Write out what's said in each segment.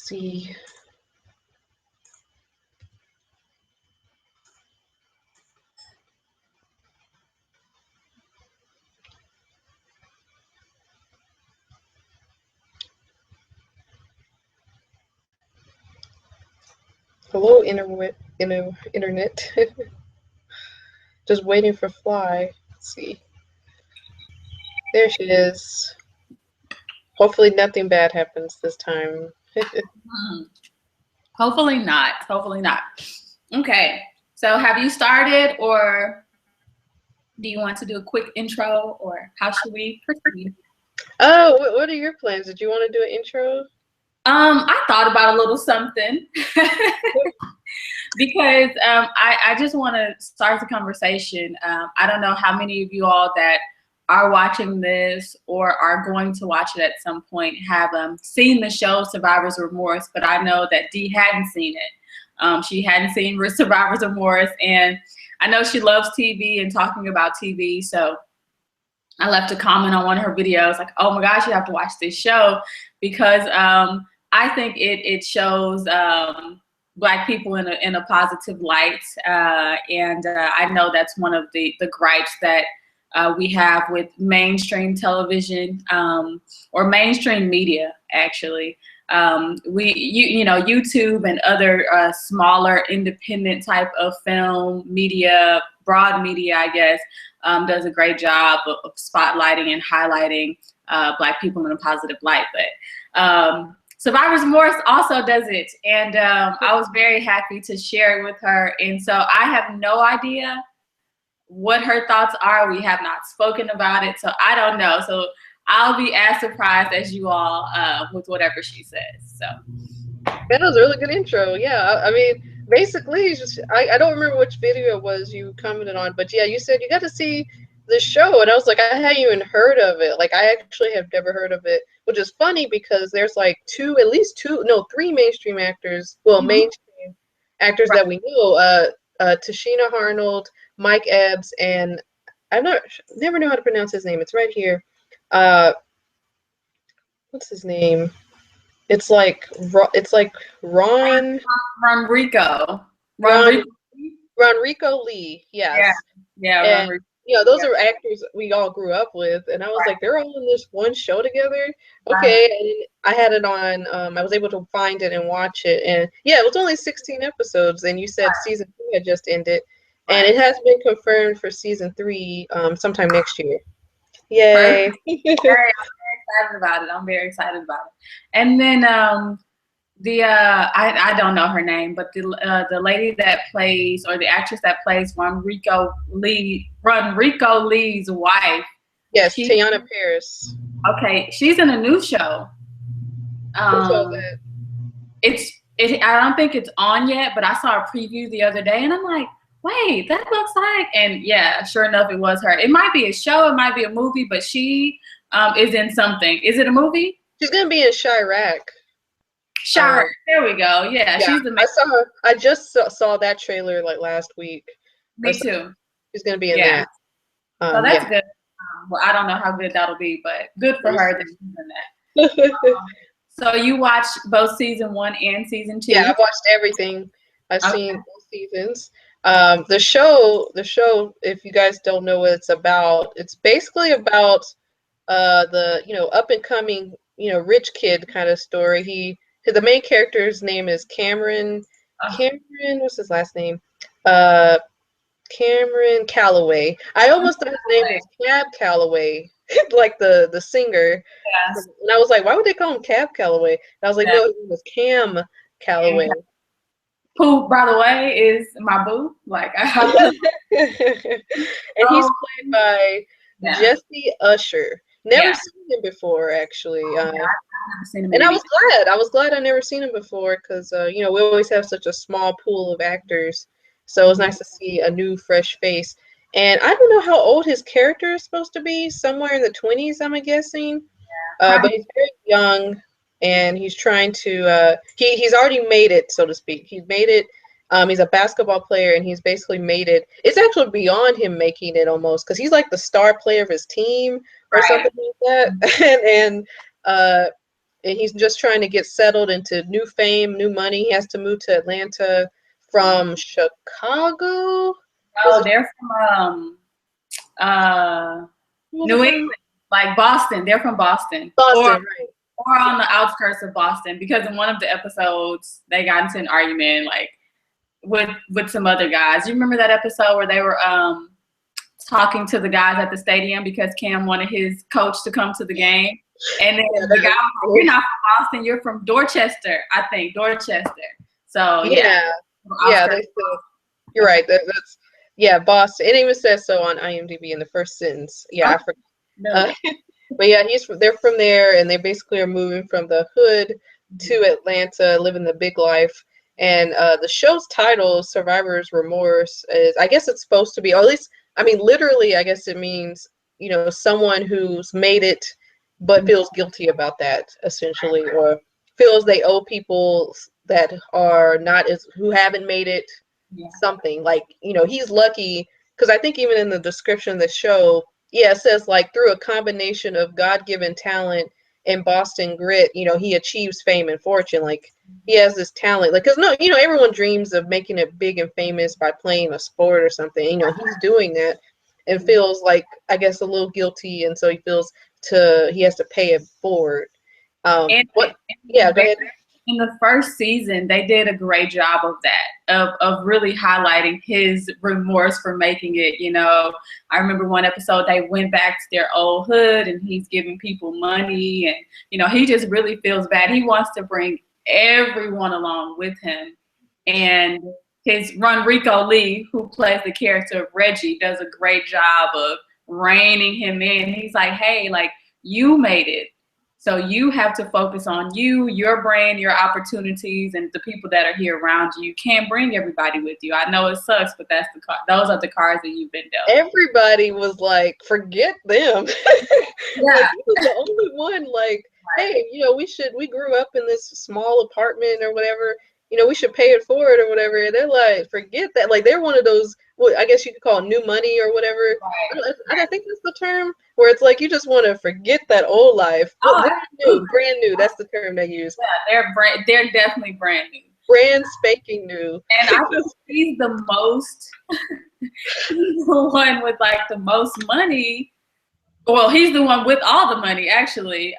see. Hello, internet. Just waiting for Fly. Let's see. There she is. Hopefully nothing bad happens this time. Hopefully not. Hopefully not. Okay. So have you started, or do you want to do a quick intro, or how should we proceed? Oh, what are your plans? Did you want to do an intro? I thought about a little something because I just want to start the conversation. I don't know how many of you all that are watching this or are going to watch it at some point have seen the show Survivor's Remorse, but I know that Dee hadn't seen it. She hadn't seen Survivor's Remorse, and I know she loves TV and talking about TV, so I left a comment on one of her videos like, oh my gosh, you have to watch this show because I think it shows Black people in a positive light, and I know that's one of the gripes that we have with mainstream television or mainstream media, actually. You know, YouTube and other smaller independent type of film media, broad media, I guess, does a great job of spotlighting and highlighting Black people in a positive light. But Survivor's Remorse also does it, and I was very happy to share it with her. And so I have no idea what her thoughts are. We have not spoken about it, so I don't know. So I'll be as surprised as you all with whatever she says. So that was a really good intro. Yeah, I mean, basically, just I don't remember which video it was you commented on, but yeah, you said you got to see the show, and I was like, I hadn't even heard of it. Like, I actually have never heard of it, which is funny because there's like three mainstream actors. Well, mainstream actors that we know. Tashina Arnold, Mike Epps, and never know how to pronounce his name. It's right here. What's his name? It's like Ron Ronrico Lee. Yes. Yeah. And you know, those are actors we all grew up with, and I was like, they're all in this one show together. Okay, and I had it on. I was able to find it and watch it, and yeah, it was only 16 episodes. And you said season 2 had just ended, and it has been confirmed for season 3 sometime next year. Yay! I'm very excited about it. I'm very excited about it. And then I don't know her name, but the lady that plays, or the actress that plays Ronrico Lee's wife. Yes, Teyana Paris. Okay, she's in a new show. I don't think it's on yet, but I saw a preview the other day, and I'm like, wait, that looks like, and yeah, sure enough, it was her. It might be a show, it might be a movie, but she is in something. Is it a movie? She's gonna be in Chirac. There we go. Yeah, she's the. I saw her. I just saw that trailer like last week. Me too. She's gonna be in that. So that's good. Well, I don't know how good that'll be, but good for her that she's in that. So you watched both season 1 and season 2? Yeah, I've watched everything. I've seen both seasons. The show, if you guys don't know what it's about, it's basically about the up and coming rich kid kind of story. The main character's name is Cameron. What's his last name? Cameron Calloway. I almost thought his name was Cab Calloway, like the singer. Yes. And I was like, why would they call him Cab Calloway? And I was like, no, his name was Cam Calloway. Who, by the way, is my boo. Like, and he's played by Jesse Usher. Never seen him before, actually. I've never seen him. And I was glad I never seen him before because we always have such a small pool of actors. So it was nice to see a new, fresh face. And I don't know how old his character is supposed to be. Somewhere in the 20s, I'm guessing. But he's very young, and he's trying to. He's already made it, so to speak. He's made it. He's a basketball player, and he's basically made it. It's actually beyond him making it almost, because he's like the star player of his team or something like that. and and he's just trying to get settled into new fame, new money. He has to move to Atlanta from Chicago. Oh, they're from New England, like Boston. They're from Boston. Boston, right. Or on the outskirts of Boston, because in one of the episodes they got into an argument like with some other guys. You remember that episode where they were talking to the guys at the stadium because Cam wanted his coach to come to the game, and then the guy was like, "You're not from Boston, you're from Dorchester, I think, Dorchester." So yeah, they said, you're right. That's Boston. It even says so on IMDb in the first sentence. Yeah, I forgot. No. But yeah, they're from there, and they basically are moving from the hood to Atlanta, living the big life. And the show's title, Survivor's Remorse, is, I guess it's supposed to be, or at least, I mean, literally, I guess it means, you know, someone who's made it but feels guilty about that, essentially, or feels they owe people that are not as, who haven't made it, something. Like, you know, he's lucky, because I think even in the description of the show, it says like through a combination of God-given talent and Boston grit, you know, he achieves fame and fortune. Like, he has this talent, like, because no, you know, everyone dreams of making it big and famous by playing a sport or something. You know, he's doing that and feels like, I guess, a little guilty, and so he feels he has to pay it forward. Go ahead. In the first season, they did a great job of that, of really highlighting his remorse for making it. You know, I remember one episode they went back to their old hood and he's giving people money, and, you know, he just really feels bad. He wants to bring everyone along with him. And his Ronrico Lee, who plays the character of Reggie, does a great job of reining him in. He's like, hey, like, you made it. So you have to focus on you, your brand, your opportunities, and the people that are here around you. You can't bring everybody with you. I know it sucks, but that's those are the cards that you've been dealt. Everybody was like, forget them. Yeah. Like, he was the only one like, hey, you know, we grew up in this small apartment or whatever, you know, we should pay it forward or whatever. And they're like, forget that. Like, they're one of those, what I guess you could call new money or whatever. Right. I think that's the term, where it's like you just want to forget that old life. Brand new. That's the term they use. Yeah, they're definitely brand new. Brand spanking new. And I think he's the most, he's the one with like the most money. Well, he's the one with all the money, actually.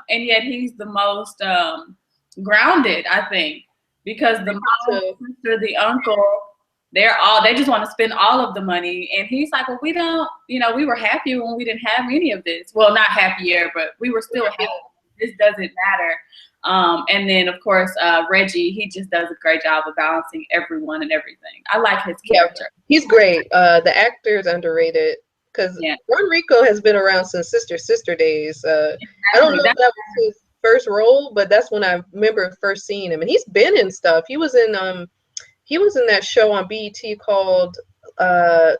And yet he's the most grounded, I think, because the mom, sister, the uncle, they just want to spend all of the money. And he's like, well, we don't, you know, we were happy when we didn't have any of this. Well, not happier, but we were still happy. This doesn't matter. And then, of course, Reggie, he just does a great job of balancing everyone and everything. I like his character. He's great. The actor is underrated, because Ronrico has been around since Sister days. I don't know if that was his first role, but that's when I remember first seeing him. And he's been in stuff. He was in that show on BET called I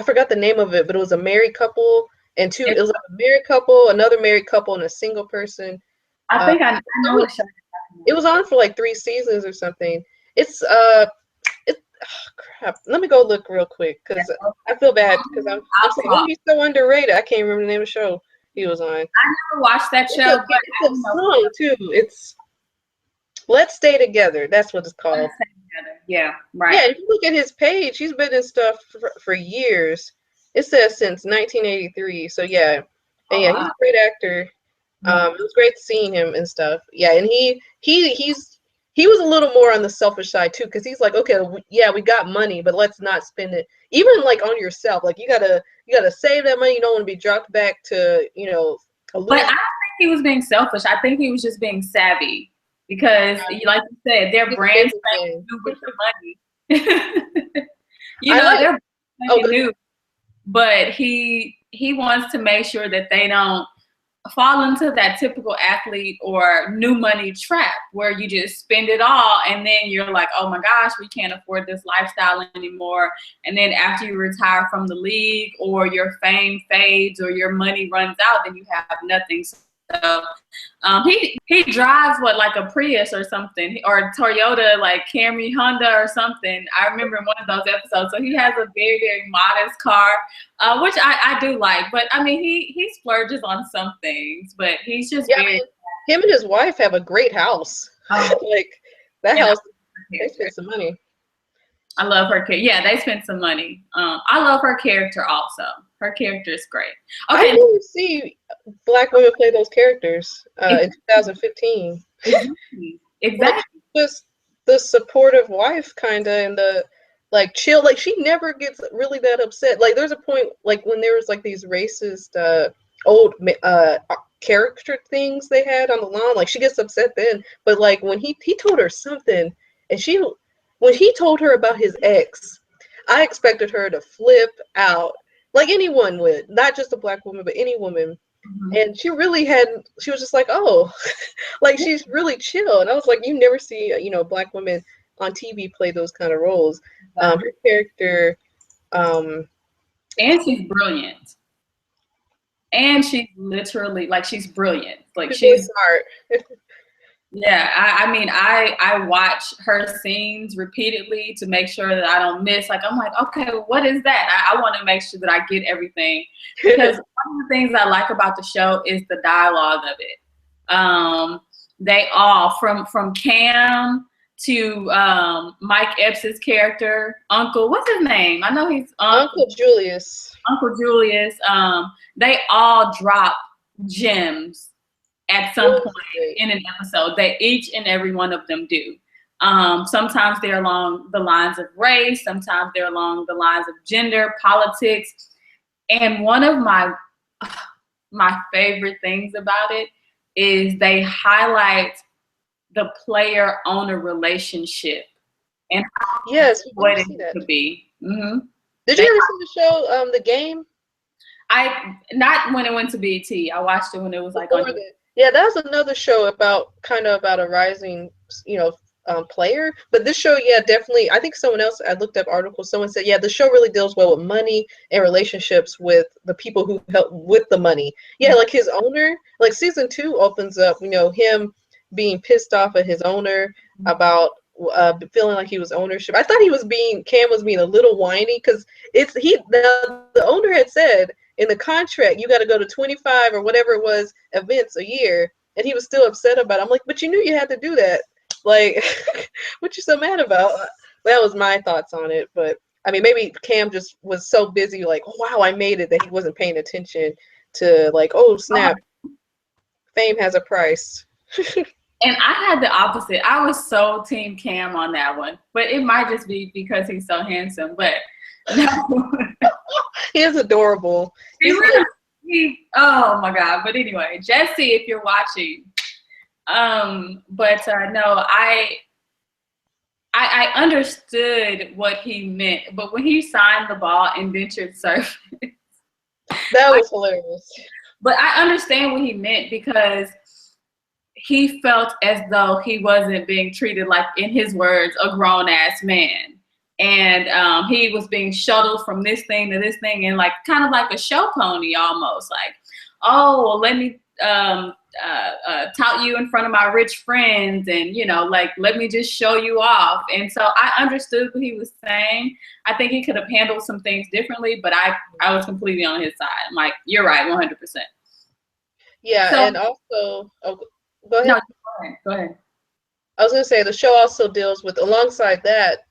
forgot the name of it, but it was a married couple and two. It was like a married couple, another married couple, and a single person. I think I know what show. It was on for like 3 seasons or something. It's crap. Let me go look real quick, because I feel bad, because I'm like, he's so underrated. I can't remember the name of the show he was on. I never watched that show, but it's a song too. It's Let's Stay Together. That's what it's called. Let's Stay Together. Yeah, right. Yeah, if you look at his page, he's been in stuff for years. It says since 1983. So yeah, and he's a great actor. It was great seeing him and stuff. Yeah, and he was a little more on the selfish side too, because he's like, okay, we got money, but let's not spend it, even like on yourself. Like, you gotta save that money. You don't want to be dropped back to, you know, but I don't think he was being selfish. I think he was just being savvy, because like you said, their brand's new with the money. You know, they're new, but he wants to make sure that they don't fall into that typical athlete or new money trap, where you just spend it all and then you're like, oh my gosh, we can't afford this lifestyle anymore. And then after you retire from the league, or your fame fades, or your money runs out, then you have nothing. He drives what, like a Prius or something, or Toyota, like Camry, Honda or something. I remember in one of those episodes. So he has a very, very modest car, which I do like. But I mean, he splurges on some things, but he's just I mean, him and his wife have a great house. Like that house, they spent some money. I love her character. Yeah, they spent some money. I love her character also. Her character is great. Okay. I didn't see Black women play those characters in 2015. Exactly. Just the supportive wife, kind of, and the like chill. Like she never gets really that upset. Like there's a point, like when there was like these racist old character things they had on the lawn. Like she gets upset then, but like when he told her something, and when he told her about his ex, I expected her to flip out. Like anyone would, not just a Black woman, but any woman. Mm-hmm. And she really hadn't, she was just like, oh, like she's really chill. And I was like, you never see, Black women on TV play those kind of roles. Her character. And she's brilliant. And she's literally, like, she's brilliant. Like she's really smart. Yeah, I mean, I watch her scenes repeatedly to make sure that I don't miss. Like, I'm like, okay, what is that? I want to make sure that I get everything. Because one of the things I like about the show is the dialogue of it. They all, from Cam to Mike Epps' character, Uncle, what's his name? I know he's Uncle Julius. Uncle Julius. They all drop gems at some point in an episode. That each and every one of them do. Sometimes they're along the lines of race, sometimes they're along the lines of gender, politics. And one of my favorite things about it is they highlight the player-owner relationship and what it could be. Mm-hmm. Did you ever see the show, The Game? Not when it went to BET. I watched it when it was like on. Yeah, that was another show about a rising, player. But this show, yeah, definitely. I think someone else, I looked up articles. Someone said, yeah, the show really deals well with money and relationships with the people who help with the money. Yeah, like his owner. Like season 2 opens up, him being pissed off at his owner about feeling like he was ownership. I thought Cam was being a little whiny because the owner had said in the contract you got to go to 25 or whatever it was events a year, and he was still upset about it. I'm like, but you knew you had to do that. Like, what you so mad about? That was my thoughts on it. But I mean, maybe Cam just was so busy, like, oh, wow, I made it, that he wasn't paying attention to, like, oh snap, fame has a price. And I had the opposite. I was so team Cam on that one, but it might just be because he's so handsome. But no. He is adorable. Oh my God. But anyway, Jesse, if you're watching, no, I understood what he meant, but when he signed the ball indentured service, that was hilarious. But I understand what he meant because he felt as though he wasn't being treated like, in his words, a grown-ass man. And he was being shuttled from this thing to this thing, and like kind of like a show pony almost. Like, oh, well, let me tout you in front of my rich friends, and like, let me just show you off. And so I understood what he was saying. I think he could have handled some things differently, but I was completely on his side. I'm like, you're right, 100%. Yeah, so, and also, go ahead. No, go ahead. I was gonna say the show also deals with, alongside that,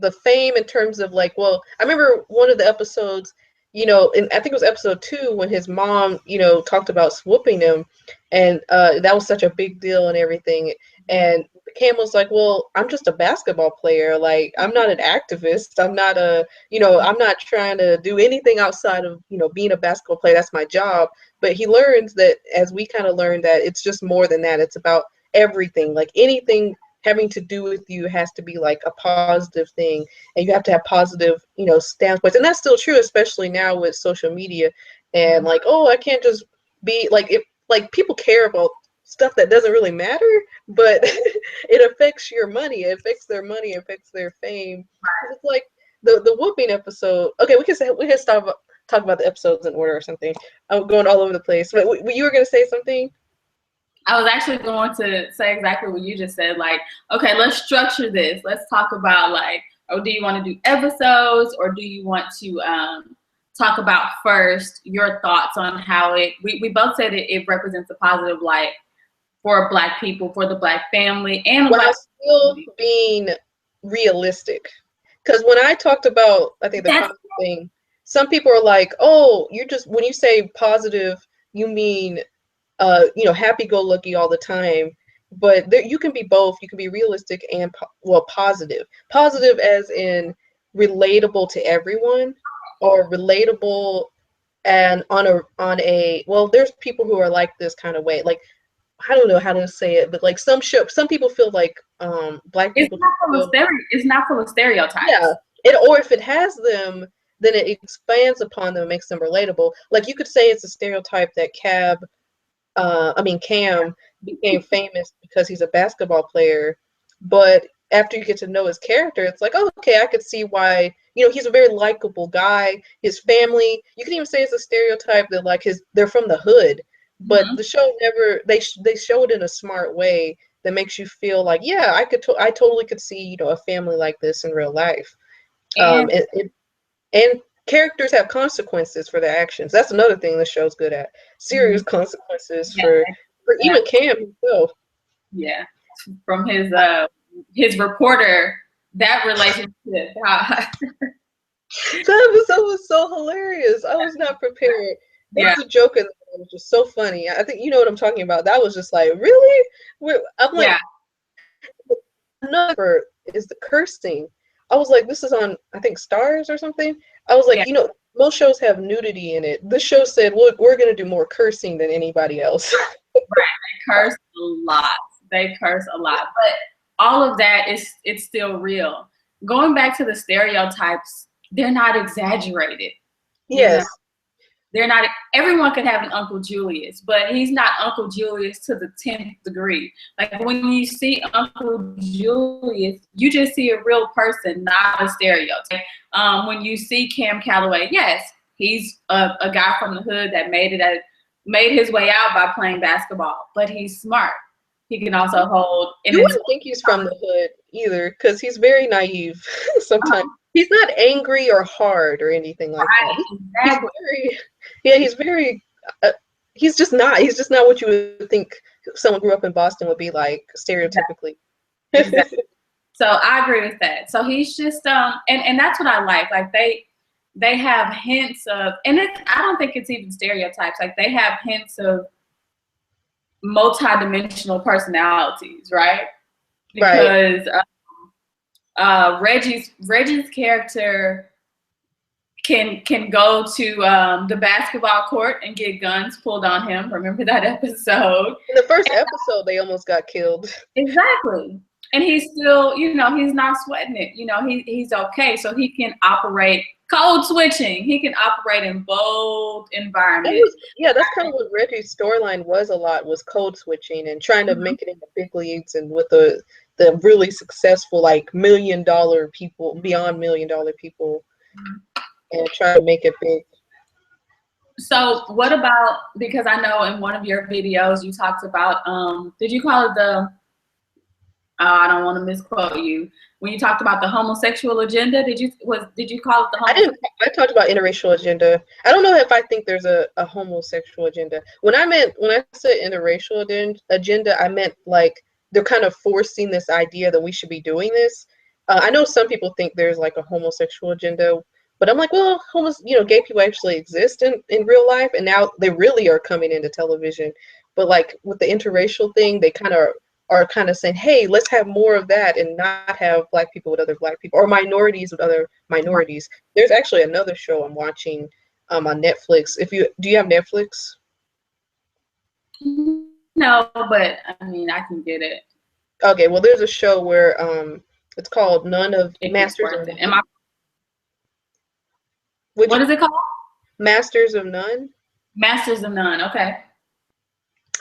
the fame in terms of like, well, I remember one of the episodes, I think it was episode 2 when his mom, talked about whooping him, and that was such a big deal and everything. And Cam was like, well, I'm just a basketball player. Like, I'm not an activist. I'm not I'm not trying to do anything outside of, being a basketball player. That's my job. But he learns that, as we kind of learned, that it's just more than that. It's about everything. Like, anything having to do with you has to be like a positive thing, and you have to have positive, standpoints. And that's still true, especially now with social media. And like, oh, I can't just be like, if like people care about stuff that doesn't really matter, but it affects your money, it affects their money, it affects their fame. It's like the whooping episode. Okay, we can talk talk about the episodes in order or something. I'm going all over the place. But you were going to say something? I was actually going to say exactly what you just said. Like, okay, let's structure this. Let's talk about like, oh, do you want to do episodes, or do you want to talk about first your thoughts on how we both said it represents a positive light for Black people, for the Black family, and while still being realistic. Because when I talked about, I think the positive thing, some people are like, oh, you just, when you say positive, you mean, you know, happy-go-lucky all the time. But there, you can be both. You can be realistic and, well, positive. Positive as in relatable to everyone, or relatable and on a, well, there's people who are like this kind of way. Like, I don't know how to say it, but like some people feel like Black people. It's not full of stereotypes. Yeah, or if it has them, then it expands upon them and makes them relatable. Like you could say it's a stereotype that Cam became famous because he's a basketball player, but after you get to know his character, it's like, oh, okay, I could see why. You know, he's a very likable guy. His family, you can even say it's a stereotype that like they're from the hood. But the show never, they show it in a smart way that makes you feel like, yeah, I totally could see, you know, a family like this in real life. And characters have consequences for their actions. That's another thing the show's good at. Serious consequences for even Cam himself. Yeah, from his reporter, that relationship. That episode was so hilarious. I was not prepared. There was a joke in there that was just so funny. I think you know what I'm talking about. That was just like, really? I'm like, another is the cursing. I was like, this is on, I think, Stars or something. I was like, you know, most shows have nudity in it. This show said, look, we're going to do more cursing than anybody else. Right, they curse a lot. They curse a lot. But all of that it's still real. Going back to the stereotypes, they're not exaggerated. Yes. You know? They're not, everyone could have an Uncle Julius, but he's not Uncle Julius to the 10th degree. Like when you see Uncle Julius, you just see a real person, not a stereotype. When you see Cam Calloway, yes, he's a guy from the hood that made his way out by playing basketball, but he's smart. He can also hold. You wouldn't think he's from the hood either, because he's very naive sometimes. He's not angry or hard or anything like that. He's very, he's just not what you would think someone grew up in Boston would be like, stereotypically. Exactly. So I agree with that. So he's just, and that's what I like. Like they have hints of, and I don't think it's even stereotypes. Like they have hints of multi-dimensional personalities, right? Because Reggie's character can go to the basketball court and get guns pulled on him. Remember that episode? In the first episode, they almost got killed. Exactly. And he's still, you know, he's not sweating it. You know, he's okay. So he can operate code switching. He can operate in both environments. That's kind of what Reggie's storyline was a lot, was code switching and trying to make it in the big leagues and with the really successful, like, $1 million people, beyond $1 million people, and trying to make it big. So what about, because I know in one of your videos you talked about, did you call it the, I don't want to misquote you, when you talked about the homosexual agenda, did you call it the homosexual? I talked about interracial agenda. I don't know if I think there's a homosexual agenda. When I said interracial agenda, I meant like they're kind of forcing this idea that we should be doing this. I know some people think there's like a homosexual agenda, but I'm like, well, gay people actually exist in real life, and now they really are coming into television. But like with the interracial thing, they are kind of saying, hey, let's have more of that and not have Black people with other Black people, or minorities with other minorities. There's actually another show I'm watching on Netflix. Do you have Netflix? No, but I mean, I can get it. Okay, well, there's a show where it's called None of Masters of None. What is it called? Masters of None. Masters of None. Okay.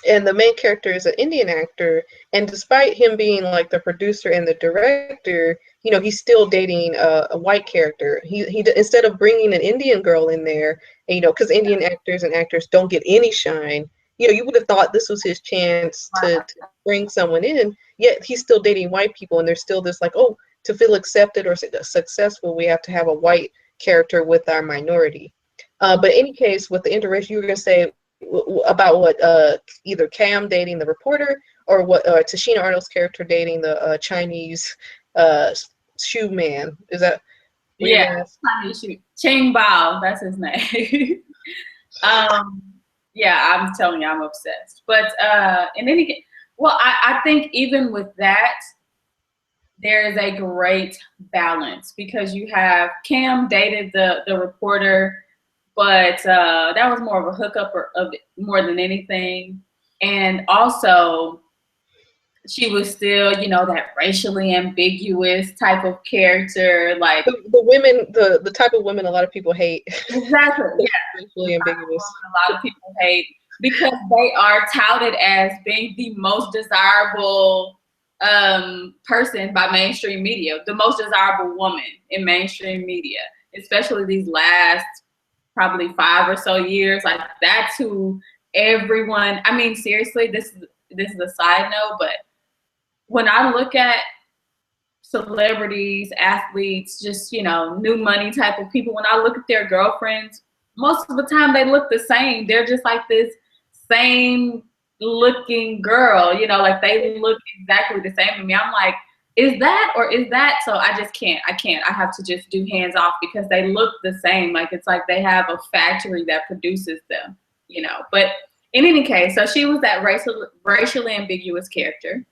and the main character is an Indian actor, and despite him being like the producer and the director, you know, he's still dating a white character. He instead of bringing an Indian girl in there, and, you know, because Indian actors and actors don't get any shine, you know, you would have thought this was his chance to bring someone in, yet he's still dating white people, and there's still this like, oh, to feel accepted or successful, we have to have a white character with our minority. But in any case, with the interracial, you were going to say about what either Cam dating the reporter, or what Tashina Arnold's character dating the Chinese shoe man. Is that what you're gonna ask? Chinese shoe. Ching Bao, that's his name. Yeah, I'm telling you, I'm obsessed. But in any case, well, I think even with that, there is a great balance, because you have Cam dated the reporter, but that was more of a hookup of more than anything. And also, she was still, you know, that racially ambiguous type of character, like the women, the type of women a lot of people hate. Exactly. Yeah. Racially ambiguous. A lot of people hate because they are touted as being the most desirable person by mainstream media, the most desirable woman in mainstream media, especially these last probably 5 or so years. Like, that's who everyone, I mean, seriously, this is a side note, but when I look at celebrities, athletes, just, you know, new money type of people, when I look at their girlfriends, most of the time they look the same. They're just like this same looking girl, you know, like they look exactly the same to me. I'm like, is that or is that? So I just can't. I have to just do hands off, because they look the same. Like, it's like they have a factory that produces them, you know. But in any case, so she was that racially ambiguous character.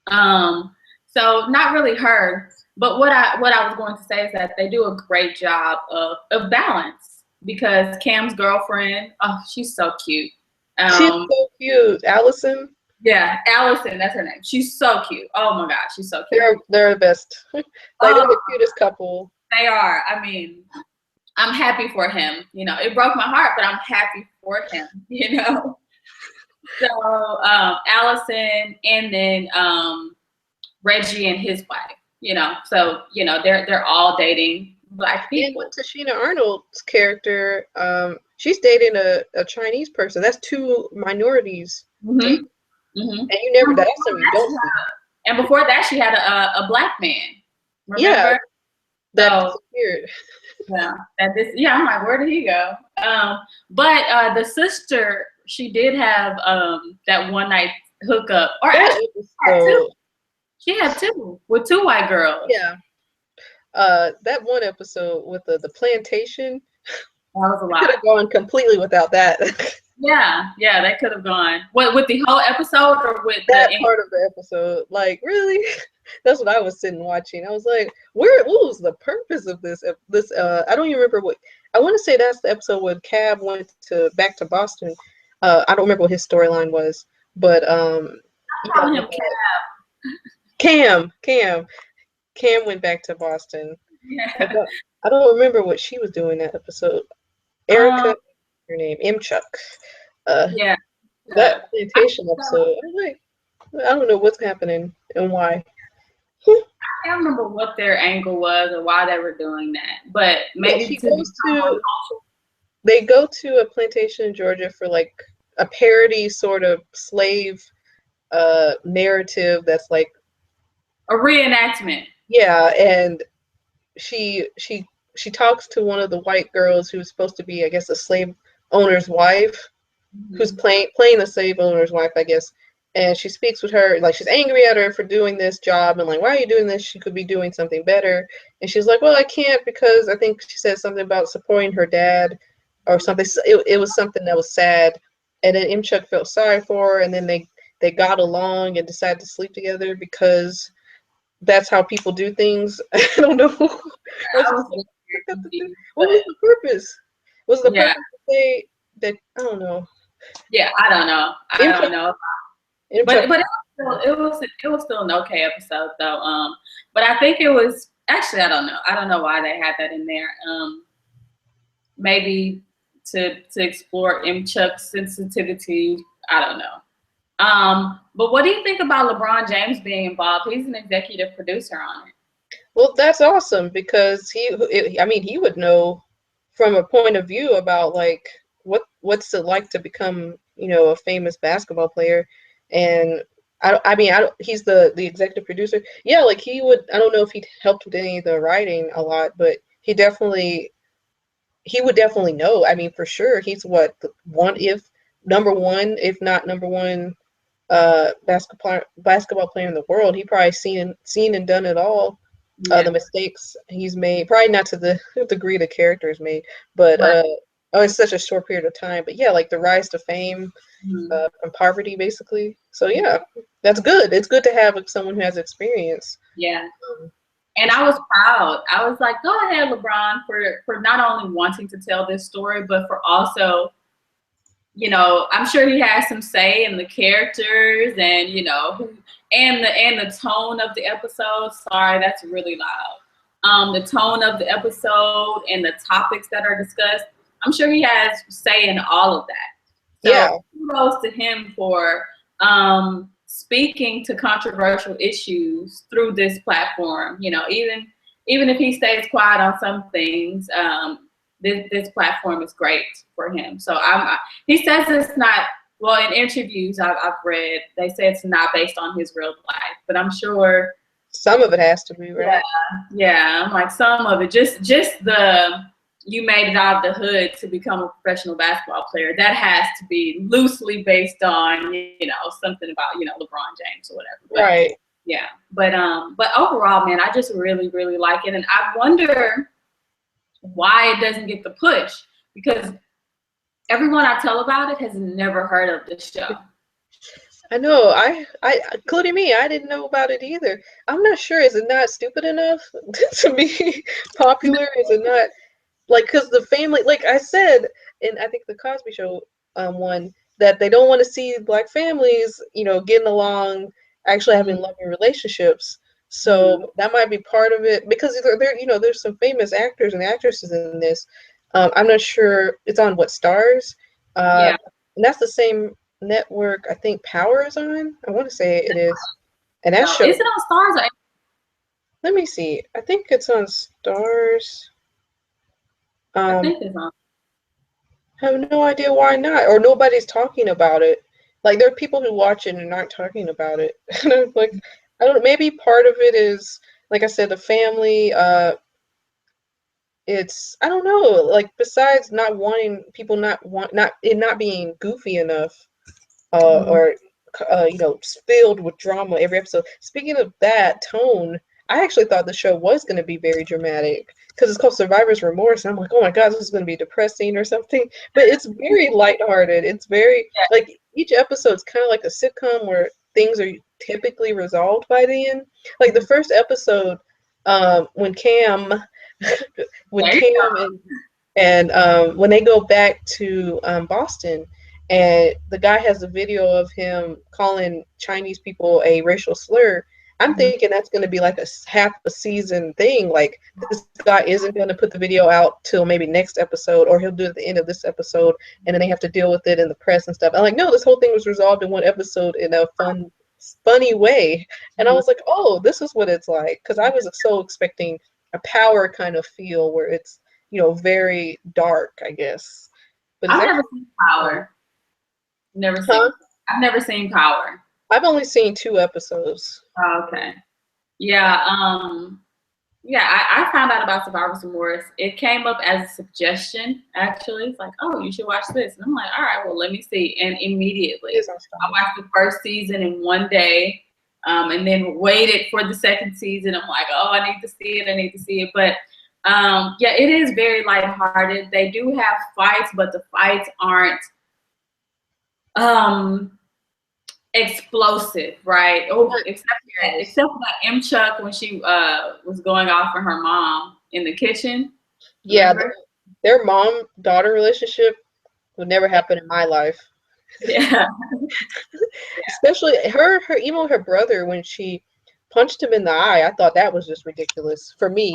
So not really her, but what I was going to say is that they do a great job of balance, because Cam's girlfriend, oh, she's so cute. She's so cute, Allison. Yeah, Allison, that's her name. She's so cute. Oh my gosh, she's so cute. They're the best. Like, they're the cutest couple. They are. I mean, I'm happy for him. You know, it broke my heart, but I'm happy for him. You know. So Allison, and then Reggie and his wife. You know, so you know they're all dating Black people. And with Tashina Arnold's character, she's dating a Chinese person. That's two minorities. Mm-hmm. Mm-hmm. And you never, that's something you don't see. And before that, she had a Black man. Remember? Yeah, that disappeared. Yeah, I'm like, where did he go? But the sister, she did have that one night hookup, or actually, she had two with two white girls. Yeah. That one episode with the plantation, that was a lot. Could have gone completely without that. Yeah, that could have gone. What, with the whole episode, or with that part of the episode? Like, really? That's what I was sitting watching. I was like, what was the purpose of this? I don't even remember what. I want to say that's the episode when Cab went back to Boston. I don't remember what his storyline was, but calling him Cab. Cam went back to Boston. Yeah. I don't remember what she was doing that episode. Erica, her name, Imchuk. Yeah. That plantation episode. I was like, I don't know what's happening and why. I can't remember what their angle was or why they were doing that, but maybe they go to a plantation in Georgia for like a parody sort of slave narrative that's like a reenactment. Yeah, and she talks to one of the white girls who's supposed to be, I guess, a slave owner's wife, who's playing the slave owner's wife, I guess. And she speaks with her, like, she's angry at her for doing this job, and like, why are you doing this? She could be doing something better. And she's like, well, I can't, because I think she said something about supporting her dad or something. It was something that was sad. And then Imchuk felt sorry for her, and then they got along and decided to sleep together because that's how people do things. I don't know. What was the purpose? Was the purpose to say that? I don't know. Yeah, I don't know. But it was still an okay episode though. But I think it was actually, I don't know why they had that in there. Maybe to explore Imchuk's sensitivity. I don't know. But what do you think about LeBron James being involved? He's an executive producer on it. Well, that's awesome because he would know from a point of view about like what's it like to become, a famous basketball player. And he's the executive producer. Yeah, like he would. I don't know if he helped with any of the writing a lot, but he would definitely know. I mean, for sure, he's number one, if not number one, basketball player in the world. He probably seen and done it all. Yeah. The mistakes he's made, probably not to the degree the character is made, but Right. it's such a short period of time. But yeah, like the rise to fame from poverty, basically. So yeah, that's good. It's good to have someone who has experience. Yeah. And I was proud. I was like, go ahead, LeBron, for not only wanting to tell this story, but for also, I'm sure he has some say in the characters and, and the tone of the episode. Sorry, that's really loud. The tone of the episode and the topics that are discussed. I'm sure he has say in all of that. So Yeah. kudos to him for speaking to controversial issues through this platform. Even if he stays quiet on some things, this platform is great for him. So he says it's not, well, in interviews I've read, they say it's not based on his real life, but I'm sure some of it has to be, right? Yeah. I'm like, some of it, just the, you made it out of the hood to become a professional basketball player. That has to be loosely based on, something about, LeBron James or whatever. But, right. Yeah. But overall, man, I just really, really like it. And I wonder why it doesn't get the push, because everyone I tell about it has never heard of this show. I know. I including me, I didn't know about it either. I'm not sure. Is it not stupid enough to be popular? Is it not like, because the family, like I said, and I think the Cosby Show one, that they don't want to see black families, getting along, actually having loving relationships. So that might be part of it, because there's some famous actors and actresses in this. I'm not sure it's on what Stars. Yeah. And that's the same network I think Power is on. I want to say it is. And that show. Is it on Stars? Let me see. I think it's on Stars. I think it's on. I have no idea why not, or nobody's talking about it. Like, there are people who watch it and aren't talking about it. And I'm like, I don't know. Maybe part of it is, like I said, the family. It's, I don't know. Like, besides not wanting people not being goofy enough, or filled with drama every episode. Speaking of that tone, I actually thought the show was going to be very dramatic, because it's called Survivor's Remorse, and I'm like, oh my god, this is going to be depressing or something. But it's very lighthearted. It's very, like, each episode's kind of like a sitcom where things are typically resolved by the end. Like the first episode, when Cam when they go back to Boston, and the guy has a video of him calling Chinese people a racial slur. I'm thinking that's going to be like a half a season thing. Like, this guy isn't going to put the video out till maybe next episode, or he'll do it at the end of this episode, and then they have to deal with it in the press and stuff. I'm like, no, this whole thing was resolved in one episode in a funny way. And I was like, oh, this is what it's like. Because I was so expecting a Power kind of feel where it's, very dark, I guess. But I've never seen Power. I've never seen Power. I've only seen 2 episodes. Oh, okay. Yeah. I found out about Survivor's Remorse. It came up as a suggestion, actually. It's like, oh, you should watch this. And I'm like, all right, well, let me see. And immediately, I watched the first season in one day, and then waited for the second season. I'm like, oh, I need to see it. But it is very lighthearted. They do have fights, but the fights aren't explosive, right? Oh, except for that M. Chuck when she was going off for her mom in the kitchen. Yeah, their mom-daughter relationship would never happen in my life. Yeah. Especially her even her brother, when she punched him in the eye, I thought that was just ridiculous for me.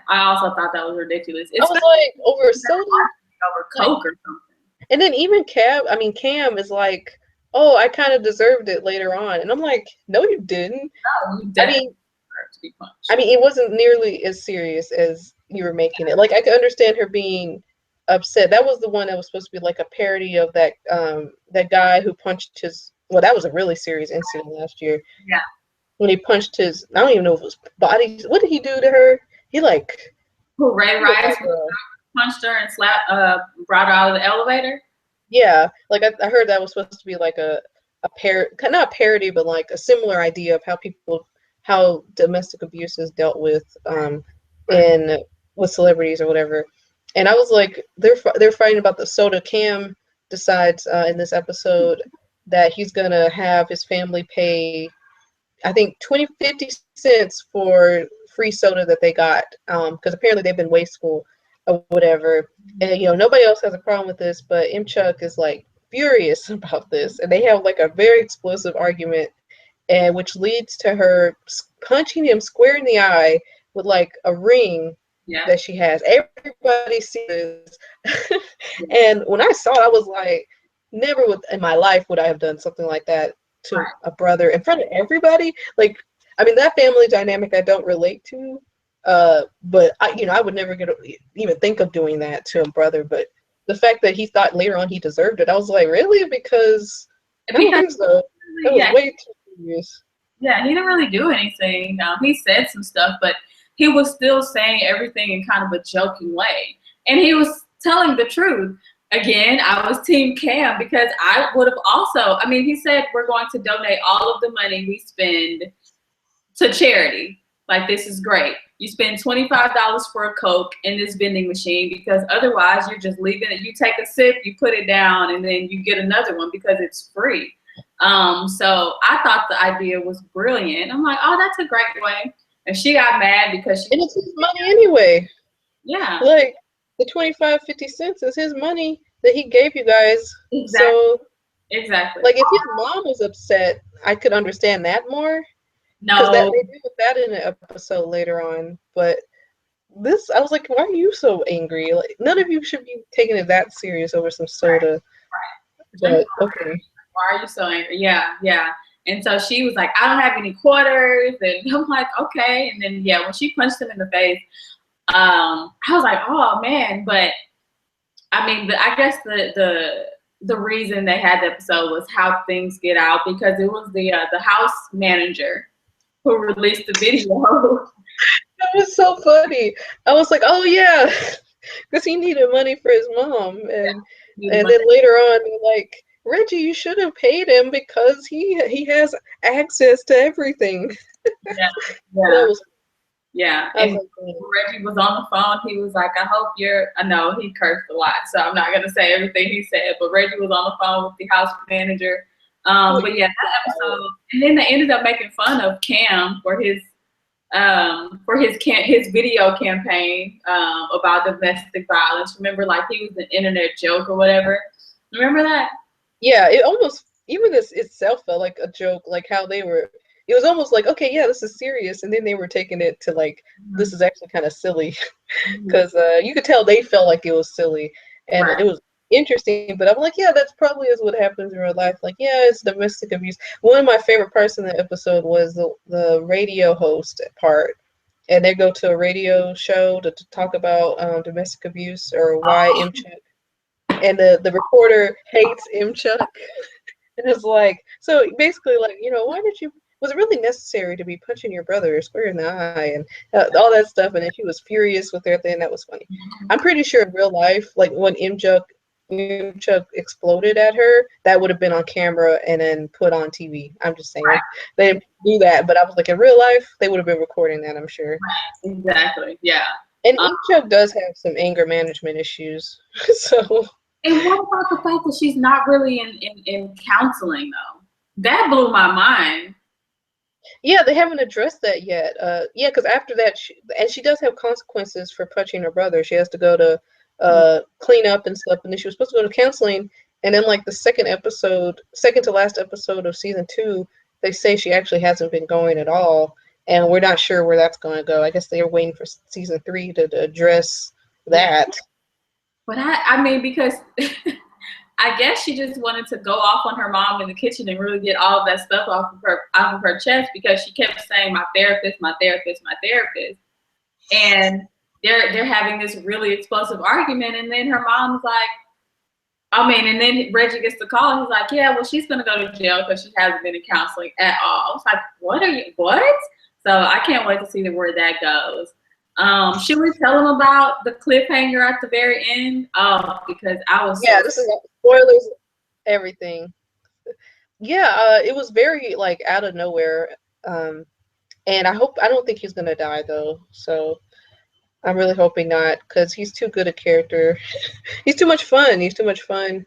I also thought that was ridiculous. I was like, over soda? Over Coke or something. And then even Cam is like, oh, I kind of deserved it later on. And I'm like, no, you didn't. No, you I definitely mean, deserve to be punched. it wasn't nearly as serious as you were making it. Like, I could understand her being upset. That was the one that was supposed to be like a parody of that guy who punched his. Well, that was a really serious incident last year. Yeah. When he punched his, I don't even know if it was body. What did he do to her? He like. Who, Ray Rice punched her and brought her out of the elevator? Yeah, like I heard that was supposed to be like a not a parody, but like a similar idea of how domestic abuse is dealt with in with celebrities or whatever. And I was like, they're fighting about the soda. Cam decides in this episode that he's gonna have his family pay, I think 50 cents for free soda that they got, because apparently they've been wasteful or whatever. And nobody else has a problem with this, but Imchuk is like furious about this, and they have like a very explosive argument, and which leads to her punching him square in the eye with like a ring that she has. Everybody sees this, and when I saw it, I was like, never in my life would I have done something like that to a brother in front of everybody. Like, that family dynamic I don't relate to, but I would never even think of doing that to a brother. But the fact that he thought later on he deserved it, I was like, really? Because I don't think so. That was way too serious. Yeah, he didn't really do anything. He said some stuff, but he was still saying everything in kind of a joking way. And he was telling the truth. Again, I was Team Cam because I would have also, he said we're going to donate all of the money we spend to charity. Like, this is great. You spend $25 for a Coke in this vending machine because otherwise you're just leaving it. You take a sip, you put it down, and then you get another one because it's free. So I thought the idea was brilliant. I'm like, oh, that's a great way. And she got mad because and it's his money anyway. Yeah. Like, the 25, 50 cents is his money that he gave you guys. Exactly. So, exactly. Like, if his mom was upset, I could understand that more. No. Because they deal with that in an episode later on. But this, I was like, why are you so angry? Like, none of you should be taking it that serious over some soda. Right. But, okay. Why are you so angry? Yeah, yeah. And so she was like, I don't have any quarters. And I'm like, okay. And then, when she punched him in the face, I was like, oh, man. But, I guess the reason they had the episode was how things get out, because it was the house manager who released the video. That was so funny. I was like, oh, yeah. Because he needed money for his mom. And then later on, they're like, Reggie, you should have paid him because he has access to everything. Yeah. That was, and Reggie was on the phone. He was like, I hope I know he cursed a lot, so I'm not going to say everything he said, but Reggie was on the phone with the house manager. But yeah, that episode, and then they ended up making fun of Cam for his video campaign about domestic violence. Remember, like, he was an internet joke or whatever. Remember that? Yeah, it almost, even this itself felt like a joke, like how it was almost like, okay, yeah, this is serious, and then they were taking it to like, this is actually kind of silly, because you could tell they felt like it was silly, and it was interesting, but I'm like, yeah, that's probably is what happens in real life. Like, yeah, it's domestic abuse. One of my favorite parts in the episode was the radio host part, and they go to a radio show to talk about domestic abuse or why Imchuk, and the reporter hates Imchuk. And it's like, so basically, like, why was it really necessary to be punching your brother square in the eye and all that stuff? And then she was furious with everything. That was funny. I'm pretty sure in real life, like when Imchuk exploded at her, that would have been on camera and then put on TV. I'm just saying. They didn't do that, but I was like, in real life, they would have been recording that, I'm sure. Exactly, yeah. And Imchuk does have some anger management issues, so... And what about the fact that she's not really in counseling, though? That blew my mind. Yeah, they haven't addressed that yet. Yeah, because after that, she does have consequences for punching her brother. She has to go to clean up and stuff, and then she was supposed to go to counseling. And then, like, the second to last episode of season 2, they say she actually hasn't been going at all, and we're not sure where that's going to go. I guess they are waiting for season 3 to address that. But because I guess she just wanted to go off on her mom in the kitchen and really get all of that stuff off of her chest, because she kept saying, my therapist, my therapist, my therapist. And they're having this really explosive argument, and then her mom's like, and then Reggie gets the call. He's like, yeah, well, she's gonna go to jail because she hasn't been in counseling at all. I was like, what? So I can't wait to see where that goes. Should we tell them about the cliffhanger at the very end? Because I was this is spoilers, everything. Yeah, it was very like out of nowhere, and I don't think he's gonna die though. So I'm really hoping not, because he's too good a character. He's too much fun. He's too much fun.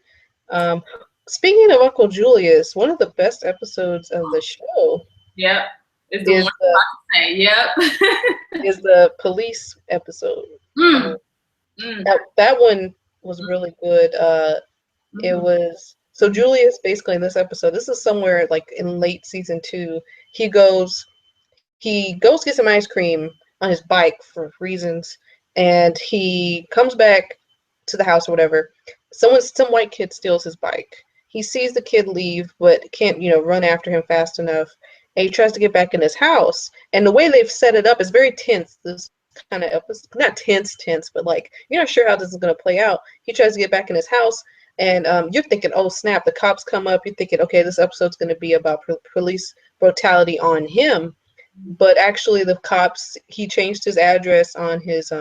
Speaking of Uncle Julius, one of the best episodes of the show. Yep. Is the one I'm about to say. Yep. Is the police episode. That one was really good. It was, so Julius, basically in this episode, this is somewhere like in late season 2, he goes get some ice cream on his bike for reasons, and he comes back to the house or whatever. Some white kid steals his bike. He sees the kid leave, but can't, run after him fast enough. And he tries to get back in his house. And the way they've set it up is very tense. This kind of episode, not tense, but like, you're not sure how this is going to play out. He tries to get back in his house, and you're thinking, oh snap, the cops come up. You're thinking, okay, this episode's going to be about police brutality on him. But actually the cops, he changed his address on his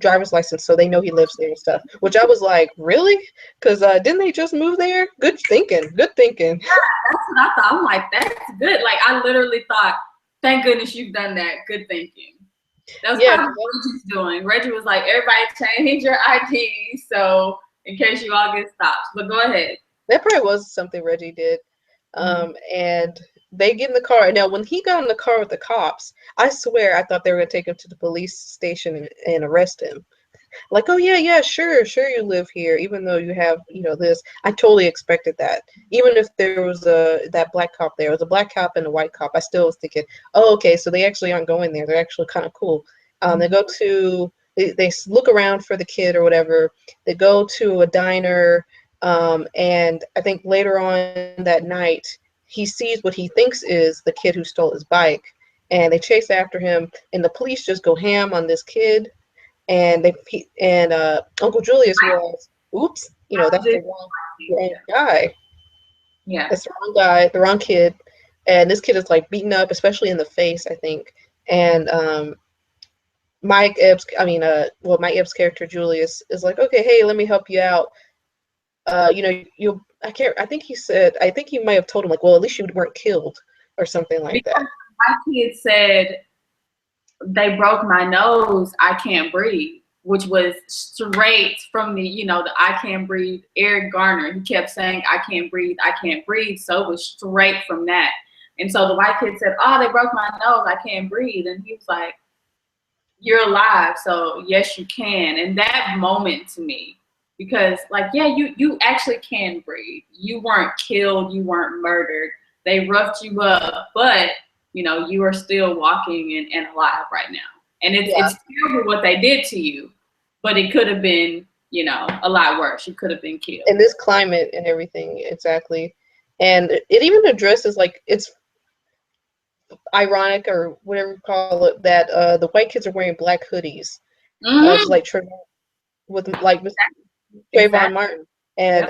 driver's license, so they know he lives there and stuff, which I was like, really? Because didn't they just move there? Good thinking. Yeah, that's what I thought. I'm like, that's good. Like, I literally thought, thank goodness you've done that. Good thinking. That was probably what Reggie's doing. Reggie was like, everybody change your ID, so in case you all get stopped. But go ahead. That probably was something Reggie did. And they get in the car. Now, when he got in the car with the cops, I swear I thought they were going to take him to the police station and arrest him. Like, oh, yeah, sure you live here, even though you have, this. I totally expected that. Even if there was that black cop there. It was a black cop and a white cop. I still was thinking, oh, okay, so they actually aren't going there. They're actually kind of cool. They go to, they look around for the kid or whatever. They go to a diner, and I think later on that night, he sees what he thinks is the kid who stole his bike, and they chase after him, and the police just go ham on this kid, and Uncle Julius realizes, oops, that's the wrong guy. Yeah, that's the wrong guy, the wrong kid, and this kid is like beaten up, especially in the face, I think. And Mike Epps' character Julius is like, okay, hey, let me help you out. I think he might have told him like, well, at least you weren't killed or something like that. My kid said, they broke my nose, I can't breathe, which was straight from the I can't breathe, Eric Garner. He kept saying, I can't breathe, I can't breathe. So it was straight from that. And so the white kid said, oh, they broke my nose, I can't breathe. And he was like, you're alive, so yes, you can. And that moment to me, because like, yeah, you actually can breathe. You weren't killed, you weren't murdered. They roughed you up, but you are still walking and alive right now. And it's terrible what they did to you, but it could have been, a lot worse. You could have been killed. In this climate and everything, exactly. And it even addresses, like, it's ironic or whatever you call it, that the white kids are wearing black hoodies, just like with like Trayvon Martin, and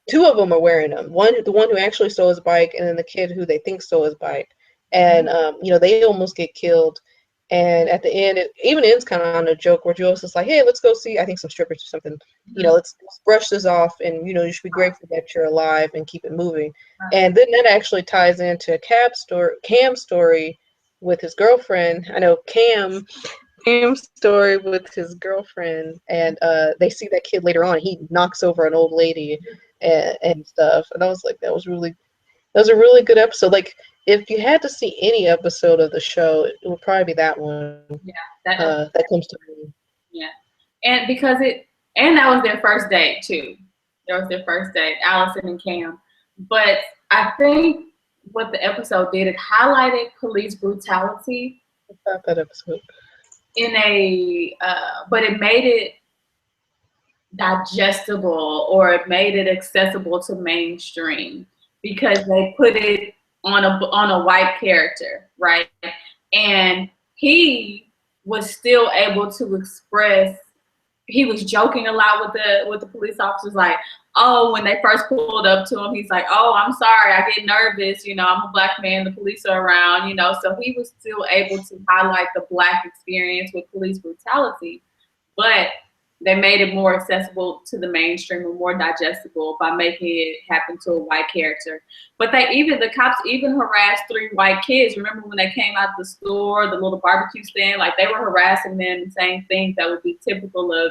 two of them are wearing them. The one who actually stole his bike, and then the kid who they think stole his bike. And they almost get killed. And at the end, it even ends kind of on a joke where Jules is like, hey, let's go see, I think, some strippers or something. Let's brush this off, and you should be grateful that you're alive and keep it moving. And then that actually ties into Cam's story with his girlfriend. I know Cam's story with his girlfriend, and they see that kid later on. He knocks over an old lady and stuff. And I was like, that was a really good episode. Like, if you had to see any episode of the show, it would probably be that one. Yeah, that comes to me. Yeah, and because that was their first date too. That was their first date, Allison and Cam. But I think what the episode did, it highlighted police brutality. About that episode. But it made it digestible, or it made it accessible to mainstream because they put it on a white character, right? And he was still able to express. He was joking a lot with the police officers, like, oh, when they first pulled up to him, he's like, oh, I'm sorry, I get nervous, you know, I'm a black man, the police are around, you know. So he was still able to highlight the black experience with police brutality, but they made it more accessible to the mainstream and more digestible by making it happen to a white character. But the cops even harassed 3 white kids. Remember when they came out of the store, the little barbecue stand, like they were harassing them and saying things that would be typical of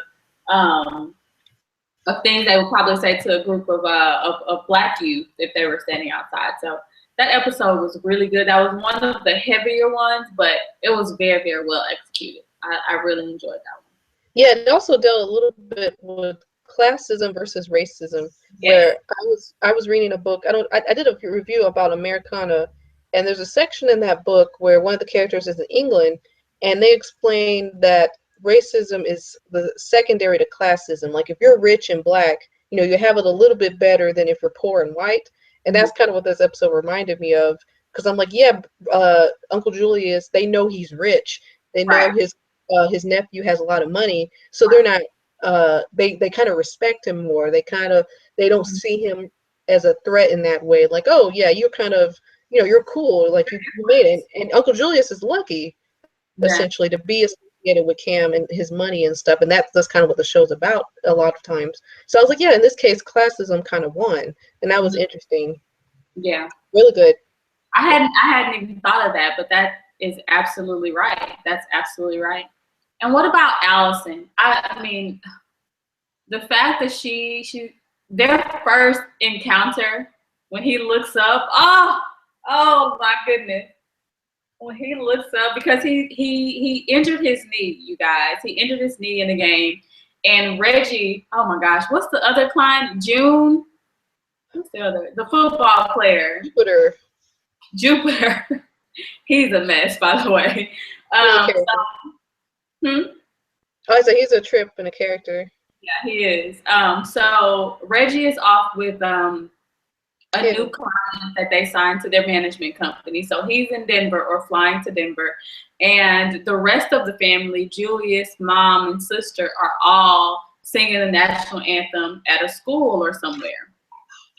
things they would probably say to a group of black youth if they were standing outside. So that episode was really good. That was one of the heavier ones, but it was very, very well executed. I really enjoyed that one. Yeah, it also dealt a little bit with classism versus racism. Yes. Where I was reading a book. I did a review about Americana, and there's a section in that book where one of the characters is in England, and they explain that racism is the secondary to classism. Like if you're rich and black, you know, you have it a little bit better than if you're poor and white. And that's kind of what this episode reminded me of, because I'm like, yeah, Uncle Julius, they know he's rich. They know Right. his nephew has a lot of money, so they're not they kind of respect him more. They don't see him as a threat in that way, like, oh yeah, you're kind of, you know, you're cool, like you made it. And Uncle Julius is lucky Yeah. essentially to be associated with Cam and his money and stuff, and that's kind of what the show's about a lot of times. So I was like, yeah, in this case classism kind of won, and that was interesting. Yeah. Really good. I hadn't even thought of that, but that is absolutely right. That's absolutely right. And what about Allison? I mean, the fact that their first encounter when he looks up, oh my goodness. When he looks up, because he injured his knee, you guys. He injured his knee in the game. And Reggie, oh my gosh, what's the other client? June? Who's the other? The football player. Jupiter. He's a mess, by the way. I said he's a trip and a character. Yeah, he is. So Reggie is off with a new client that they signed to their management company. So he's in Denver, or flying to Denver. And the rest of the family, Julius, mom, and sister, are all singing the national anthem at a school or somewhere.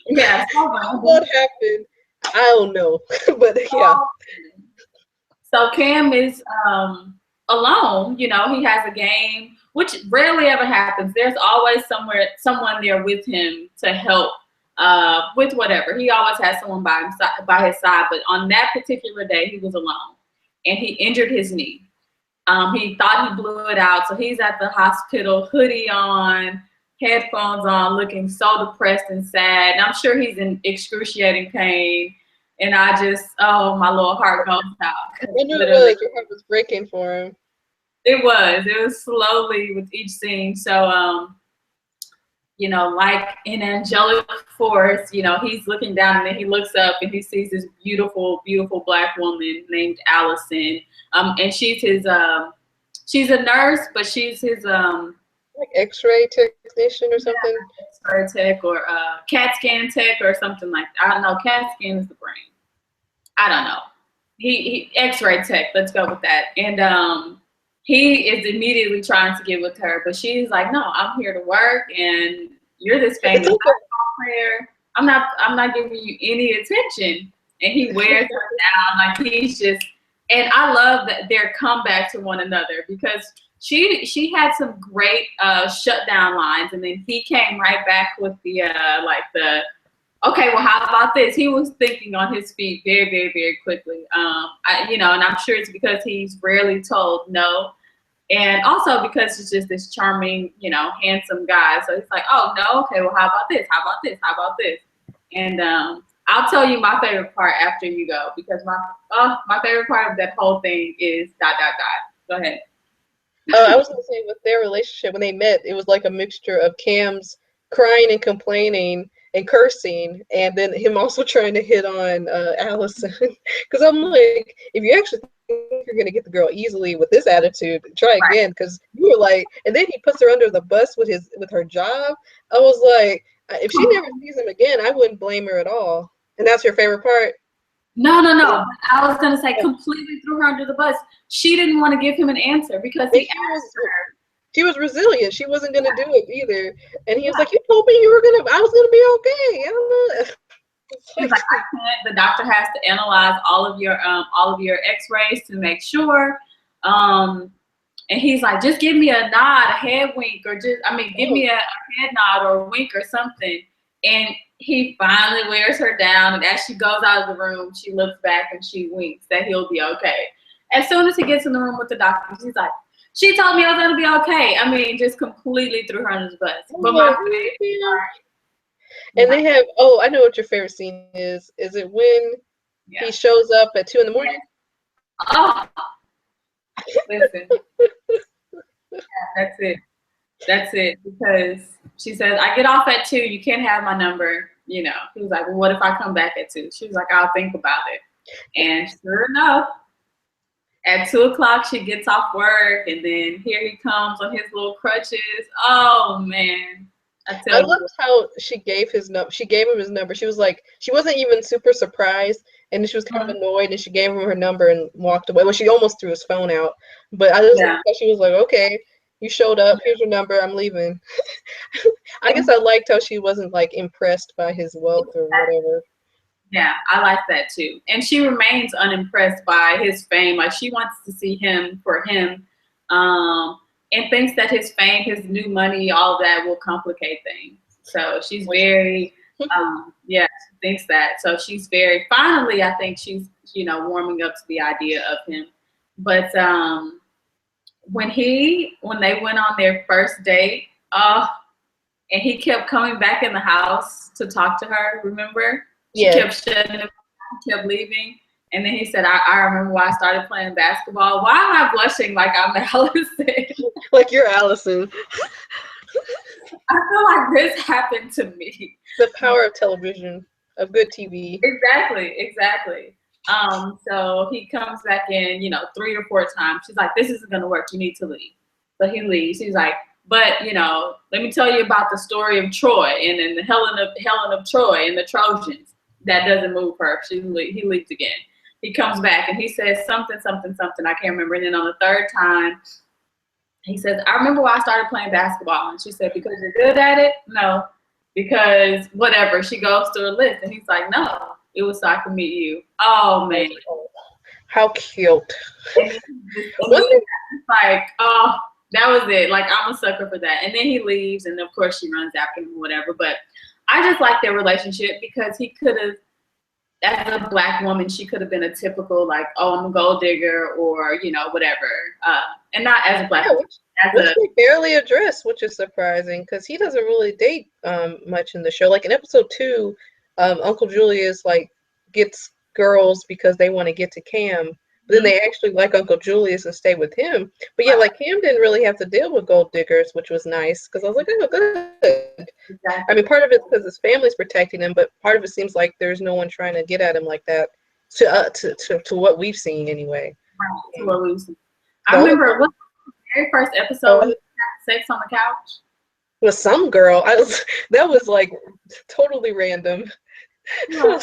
Yeah. What happened? I don't know. But yeah. So Cam is alone. You know, he has a game, which rarely ever happens. There's always someone there with him to help with whatever. He always has someone by his side. But on that particular day, he was alone, and he injured his knee. He thought he blew it out, so he's at the hospital, hoodie on, headphones on, looking so depressed and sad. And I'm sure he's in excruciating pain. And I just, my little heart goes out. I knew it was. Your heart was breaking for him. It was slowly with each scene. So, you know, like in Angelic Force, you know, he's looking down and then he looks up and he sees this beautiful, beautiful black woman named Allison. And she's she's a nurse, but she's his, like X-ray technician or something. Yeah, X-ray tech or CAT scan tech or something like that. I don't know. CAT scan is the brain. I don't know. He X-ray tech. Let's go with that. And he is immediately trying to get with her, but she's like, "No, I'm here to work, and you're this famous basketball player. I'm not giving you any attention." And he wears her down like he's just. And I love that their comeback to one another, because she had some great shutdown lines, and then he came right back with the okay, well, how about this? He was thinking on his feet very, very, very quickly. You know, and I'm sure it's because he's rarely told no, and also because he's just this charming, you know, handsome guy. So it's like, oh no, okay, well, how about this? How about this? How about this? And I'll tell you my favorite part after you go, because my favorite part of that whole thing is ... Go ahead. I was gonna say, with their relationship when they met, it was like a mixture of Cam's crying and complaining and cursing, and then him also trying to hit on Allison. Because I'm like, if you actually you're gonna get the girl easily with this attitude. Try again, because you were like, and then he puts her under the bus with her job. I was like, if she never sees him again, I wouldn't blame her at all. And that's your favorite part? No. I was gonna say completely threw her under the bus. She didn't want to give him an answer because he asked her. She was resilient. She wasn't gonna do it either. And he was like, "You told me I was gonna be okay." I don't know. He's like, I can't. The doctor has to analyze all of your X-rays to make sure. And he's like, just give me a nod, a head wink, or give me a head nod or a wink or something. And he finally wears her down. And as she goes out of the room, she looks back and she winks that he'll be okay. As soon as he gets in the room with the doctor, she's like, she told me I was gonna be okay. I mean, just completely threw her under the bus. But my favorite part. And they have, I know what your favorite scene is. Is it when he shows up at 2 a.m? Oh, listen. That's it. That's it. Because she says, I get off at 2. You can't have my number. You know, he was like, well, what if I come back at 2? She was like, I'll think about it. And sure enough, at 2 o'clock, she gets off work. And then here he comes on his little crutches. Oh, man. I loved how she gave him his number. She was like, she wasn't even super surprised, and she was kind of annoyed, and she gave him her number and walked away. Well, she almost threw his phone out, but I just liked how she was like, okay, you showed up, here's your number, I'm leaving. I guess I liked how she wasn't like impressed by his wealth or whatever. Yeah, I like that too. And she remains unimpressed by his fame. Like, she wants to see him for him. And thinks that his fame, his new money, all of that will complicate things. So she's very, she thinks that. So she's finally, I think she's, warming up to the idea of him. But when they went on their first date, and he kept coming back in the house to talk to her, remember? She kept shutting him down, kept leaving. And then he said, I remember why I started playing basketball. Why am I blushing like I'm Allison? Like you're Allison. I feel like this happened to me. The power of television, of good TV. Exactly. So he comes back in, 3 or 4 times. She's like, this isn't going to work. You need to leave. But he leaves. He's like, but, let me tell you about the story of Troy and the Helen of Troy and the Trojans. That doesn't move her. He leaves again. He comes back and he says something. I can't remember. And then on the 3rd time, he says, I remember why I started playing basketball. And she said, because you're good at it? No. Because whatever. She goes through a list. And he's like, no, it was so I could meet you. Oh, man. How cute. And like, oh, that was it. Like, I'm a sucker for that. And then he leaves. And, of course, she runs after him or whatever. But I just like their relationship because he could have, as a Black woman, she could have been a typical, like, oh, I'm a gold digger or, whatever. And not as a Black woman. Which they barely address, which is surprising because he doesn't really date much in the show. Like in episode 2, Uncle Julius like gets girls because they want to get to Cam. But then they actually like Uncle Julius and stay with him. But yeah, like Cam didn't really have to deal with gold diggers, which was nice because I was like, oh, good. Exactly. I mean, part of it's because his family's protecting him, but part of it seems like there's no one trying to get at him like that. To what we've seen anyway. Right. To what we've seen. I remember what the very first episode when he had sex on the couch with some girl. That was like totally random. Yeah.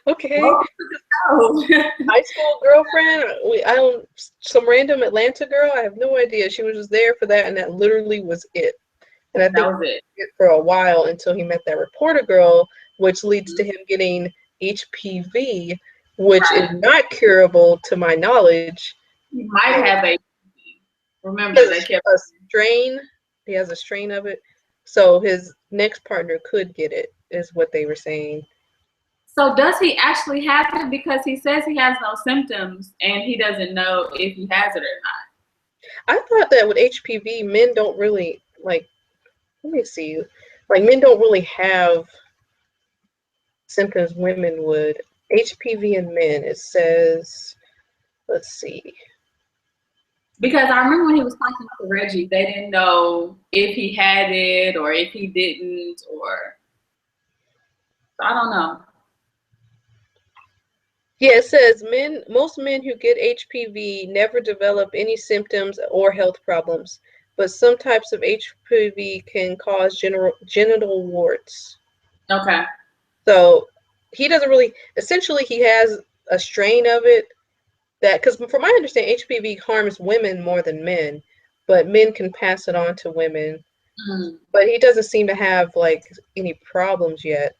Okay. High school girlfriend. Some random Atlanta girl. I have no idea. She was just there for that, and that literally was it. And I think that was it for a while until he met that reporter girl, which leads to him getting HPV, which is not curable to my knowledge. He might have HPV. Remember, they kept a strain. He has a strain of it, so his next partner could get it. Is what they were saying. So does he actually have it? Because he says he has no symptoms and he doesn't know if he has it or not. I thought that with HPV, men don't really, like, let me see, like men don't really have symptoms women would. HPV in men, it says, let's see. Because I remember when he was talking to Reggie, they didn't know if he had it or if he didn't, or, I don't know. Yeah, it says most men who get HPV never develop any symptoms or health problems, but some types of HPV can cause genital warts. Okay. So he doesn't really, essentially, he has a strain of it that, because from my understanding, HPV harms women more than men, but men can pass it on to women. Mm. But he doesn't seem to have like any problems yet.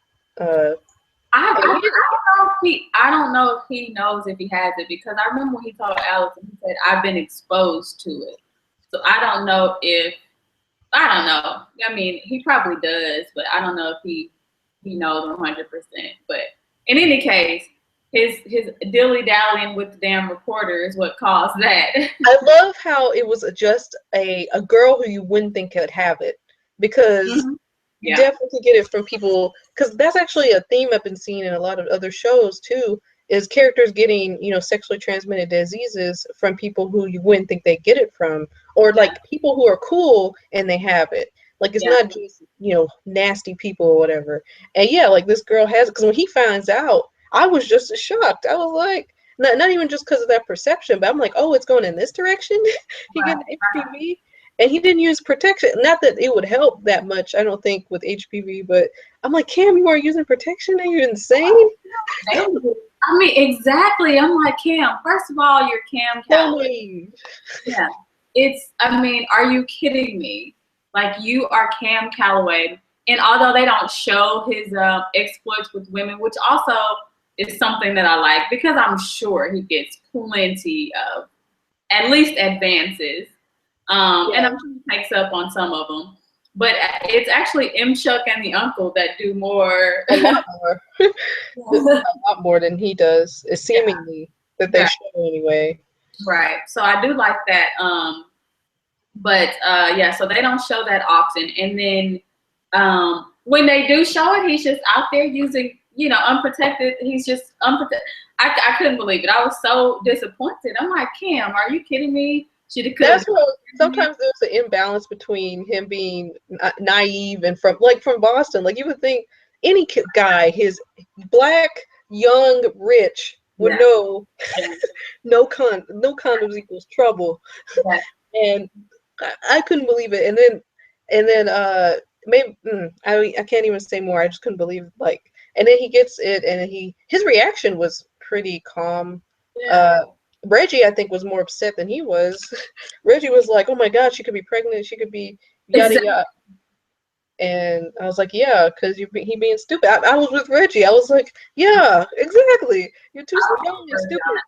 I don't know if he knows if he has it, because I remember when he told Alex and he said, I've been exposed to it. So I don't know. I mean, he probably does, but I don't know if he knows 100%. But in any case, his dilly dallying with the damn reporter is what caused that. I love how it was just a girl who you wouldn't think could have it, because Mm-hmm. you definitely get it from people, because that's actually a theme I've been seeing in a lot of other shows too, is characters getting, sexually transmitted diseases from people who you wouldn't think they get it from, or like people who are cool and they have it. Like it's not just, nasty people or whatever. And yeah, like this girl has it, because when he finds out, I was just as shocked. I was like, not even just because of that perception, but I'm like, oh, it's going in this direction. He getting HPV. And he didn't use protection. Not that it would help that much, I don't think, with HPV, but I'm like, Cam, you aren't using protection? Are you insane? I mean, exactly. I'm like, Cam, first of all, you're Cam Calloway. Yeah. I mean, are you kidding me? Like, you are Cam Calloway. And although they don't show his exploits with women, which also is something that I like, because I'm sure he gets plenty of, at least, advances. And I'm sure he takes up on some of them. But it's actually M. Chuck and the uncle that do more. A lot more. A lot more than he does, seemingly, that they show anyway. Right. So I do like that. But so they don't show that often. And then when they do show it, he's just out there using, unprotected. He's just unprotected. I couldn't believe it. I was so disappointed. I'm like, Cam, are you kidding me? That's what sometimes there's an imbalance between him being naive and from Boston. Like you would think any guy, his black, young, rich would know no condoms equals trouble. And I couldn't believe it. And then maybe I can't even say more. I just couldn't believe and then he gets it, and his reaction was pretty calm. Reggie, I think, was more upset than he was. Reggie was like, "Oh my God, she could be pregnant. She could be yada yada." And I was like, "Yeah, because he being stupid." I was with Reggie. I was like, "Yeah, exactly. You're too young and stupid."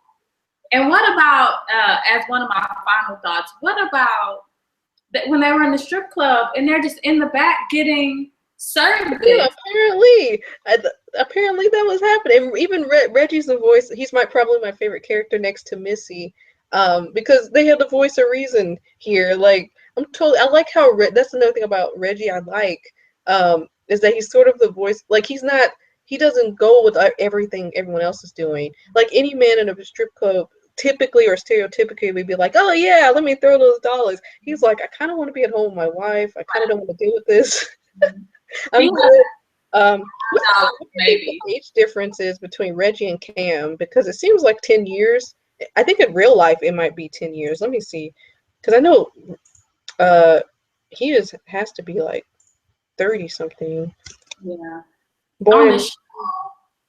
And what about, as one of my final thoughts, what about when they were in the strip club and they're just in the back getting service? Yeah, apparently that was happening. Even Reggie's the voice. He's probably my favorite character next to Missy, because they have the voice of reason here. Like I like how that's another thing about Reggie. I like is that he's sort of the voice. Like he doesn't go with everything everyone else is doing. Like any man in a strip club typically or stereotypically would be like, oh yeah, let me throw those dollars. He's like, I kind of want to be at home with my wife. I kind of don't want to deal with this. I'm good. Maybe the age differences between Reggie and Cam, because it seems like 10 years. I think in real life it might be 10 years. Let me see, because I know he has to be like 30 something. Yeah. Born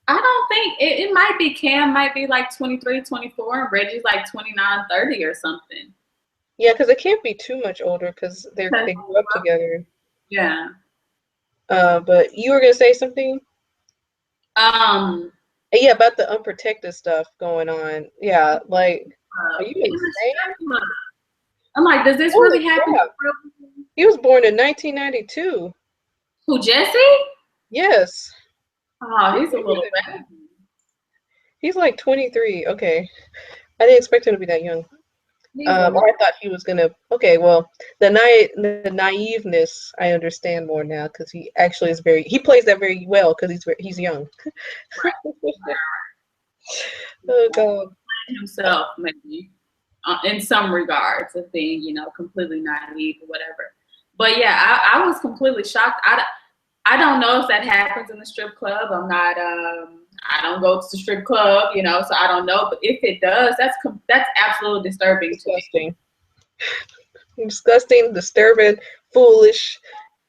I don't think it might be. Cam might be like 23, 24, and Reggie's like 29, 30 or something. Yeah, because it can't be too much older because they grew up together. Yeah. But you were gonna say something? Yeah, about the unprotected stuff going on. Yeah, like, are you insane? I'm like, does this really happen? He was born in 1992. Who, Jesse? Yes. Oh, he's a little baby. He's like 23. Okay. I didn't expect him to be that young. Or I thought he was gonna. Okay, well, the naiveness I understand more now, because he actually is he plays that very well because he's young. Oh God. Himself, maybe, in some regards, of being, completely naive or whatever. But yeah, I was completely shocked. I don't know if that happens in the strip club. I'm not. I don't go to the strip club, you know, so I don't know. But if it does, that's absolutely disturbing. Disgusting. Disgusting, disturbing, foolish.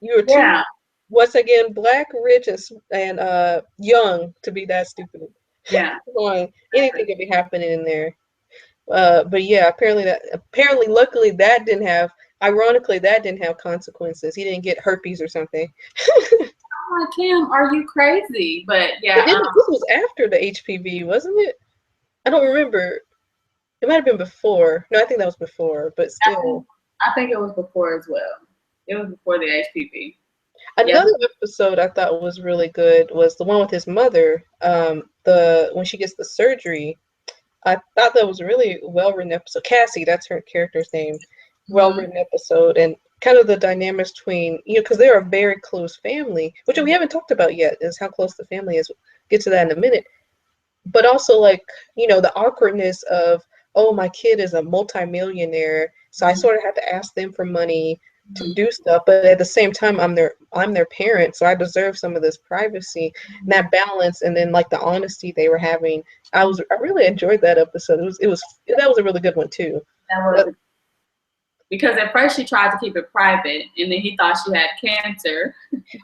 You're too, once again, black, rich, and young to be that stupid. Yeah. Anything could be happening in there. But yeah, apparently, luckily, ironically, that didn't have consequences. He didn't get herpes or something. Oh, Kim, are you crazy? But yeah. This was after the HPV, wasn't it? I don't remember. It might have been before. No, I think that was before, but still. I think it was before as well. It was before the HPV. Another episode I thought was really good was the one with his mother. When she gets the surgery, I thought that was a really well written episode. Cassie, that's her character's name. Well written episode, and kind of the dynamics between, because they're a very close family, which we haven't talked about yet, is how close the family is. We'll get to that in a minute. But also, like, the awkwardness of, oh, my kid is a multimillionaire, so I sort of have to ask them for money to do stuff, but at the same time, I'm their parent, so I deserve some of this privacy. And that balance, and then like the honesty they were having, I really enjoyed that episode. That was a really good one too. Because at first she tried to keep it private, and then he thought she had cancer.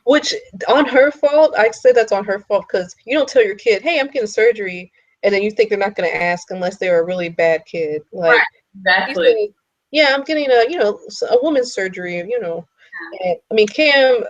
Which, on her fault, I said that's on her fault, because you don't tell your kid, hey, I'm getting surgery, and then you think they're not going to ask unless they're a really bad kid. Like, right, exactly. Yeah, I'm getting a woman's surgery, And, I mean, Cam,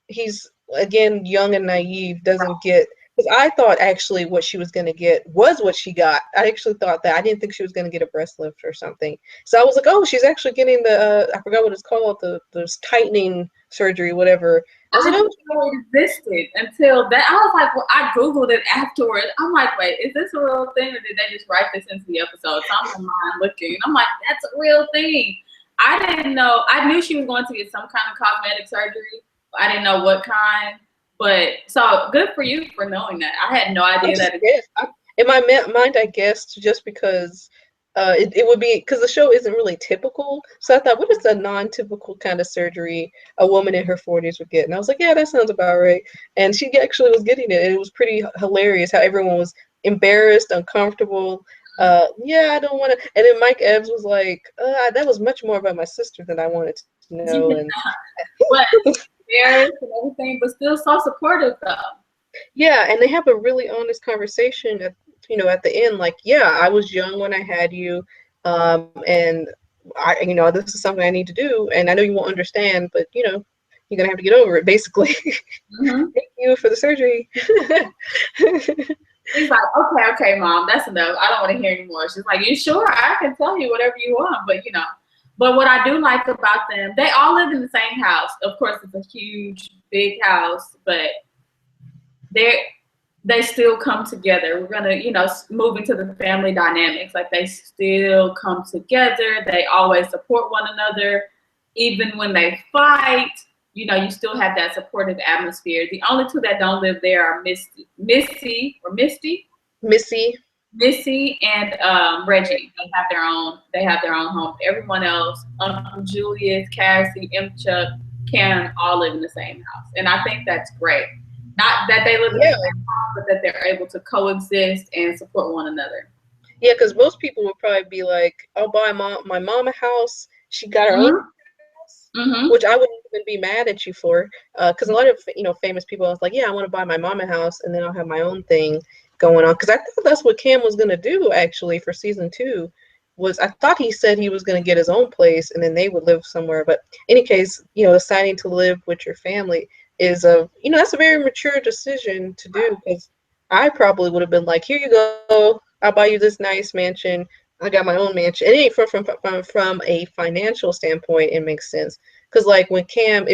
he's, again, young and naive, doesn't get, because I thought actually what she was going to get was what she got. I actually thought that. I didn't think she was going to get a breast lift or something. So I was like, oh, she's actually getting I forgot what it's called, the tightening surgery, whatever. I didn't know it existed until that. I was like, well, I Googled it afterwards. I'm like, wait, is this a real thing, or did they just write this into the episode? So I'm online looking. I'm like, that's a real thing. I didn't know. I knew she was going to get some kind of cosmetic surgery. I didn't know what kind. But so good for you for knowing that. I had no idea that. In my mind, I guessed just because it would be, because the show isn't really typical. So I thought, what is a non-typical kind of surgery a woman in her 40s would get? And I was like, yeah, that sounds about right. And she actually was getting it. It was pretty hilarious how everyone was embarrassed, uncomfortable. Yeah, I don't want to. And then Mike Epps was like, that was much more about my sister than I wanted to know. And but embarrassed and everything, but still so supportive though. Yeah, and they have a really honest conversation at the end, like, yeah, I was young when I had you, and this is something I need to do, and I know you won't understand, but you're gonna have to get over it, basically. Thank you for the surgery. He's like, okay, Mom, that's enough. I don't want to hear anymore. She's like, you sure? I can tell you whatever you want, but But what I do like about them, they all live in the same house. Of course, it's a huge, big house, but they still come together. We're gonna, move into the family dynamics. Like, they still come together. They always support one another, even when they fight. You still have that supportive atmosphere. The only two that don't live there are Missy and Reggie. They have their own home. Everyone else, Uncle Julius, Cassie, M. Chuck, Cam, all live in the same house, and I think that's great. Not that they live in the same house, but that they're able to coexist and support one another. Yeah, because most people would probably be like, "I'll buy my mom a house. She got her own house," which I wouldn't even be mad at you for, because a lot of famous people was like, "Yeah, I want to buy my mom a house, and then I'll have my own thing going on." Because I thought that's what Cam was gonna do actually for season 2. I thought he said he was gonna get his own place, and then they would live somewhere. But in any case, deciding to live with your family is that's a very mature decision to do, because I probably would have been like, here you go, I'll buy you this nice mansion, I got my own mansion. It ain't from a financial standpoint, it makes sense, because like if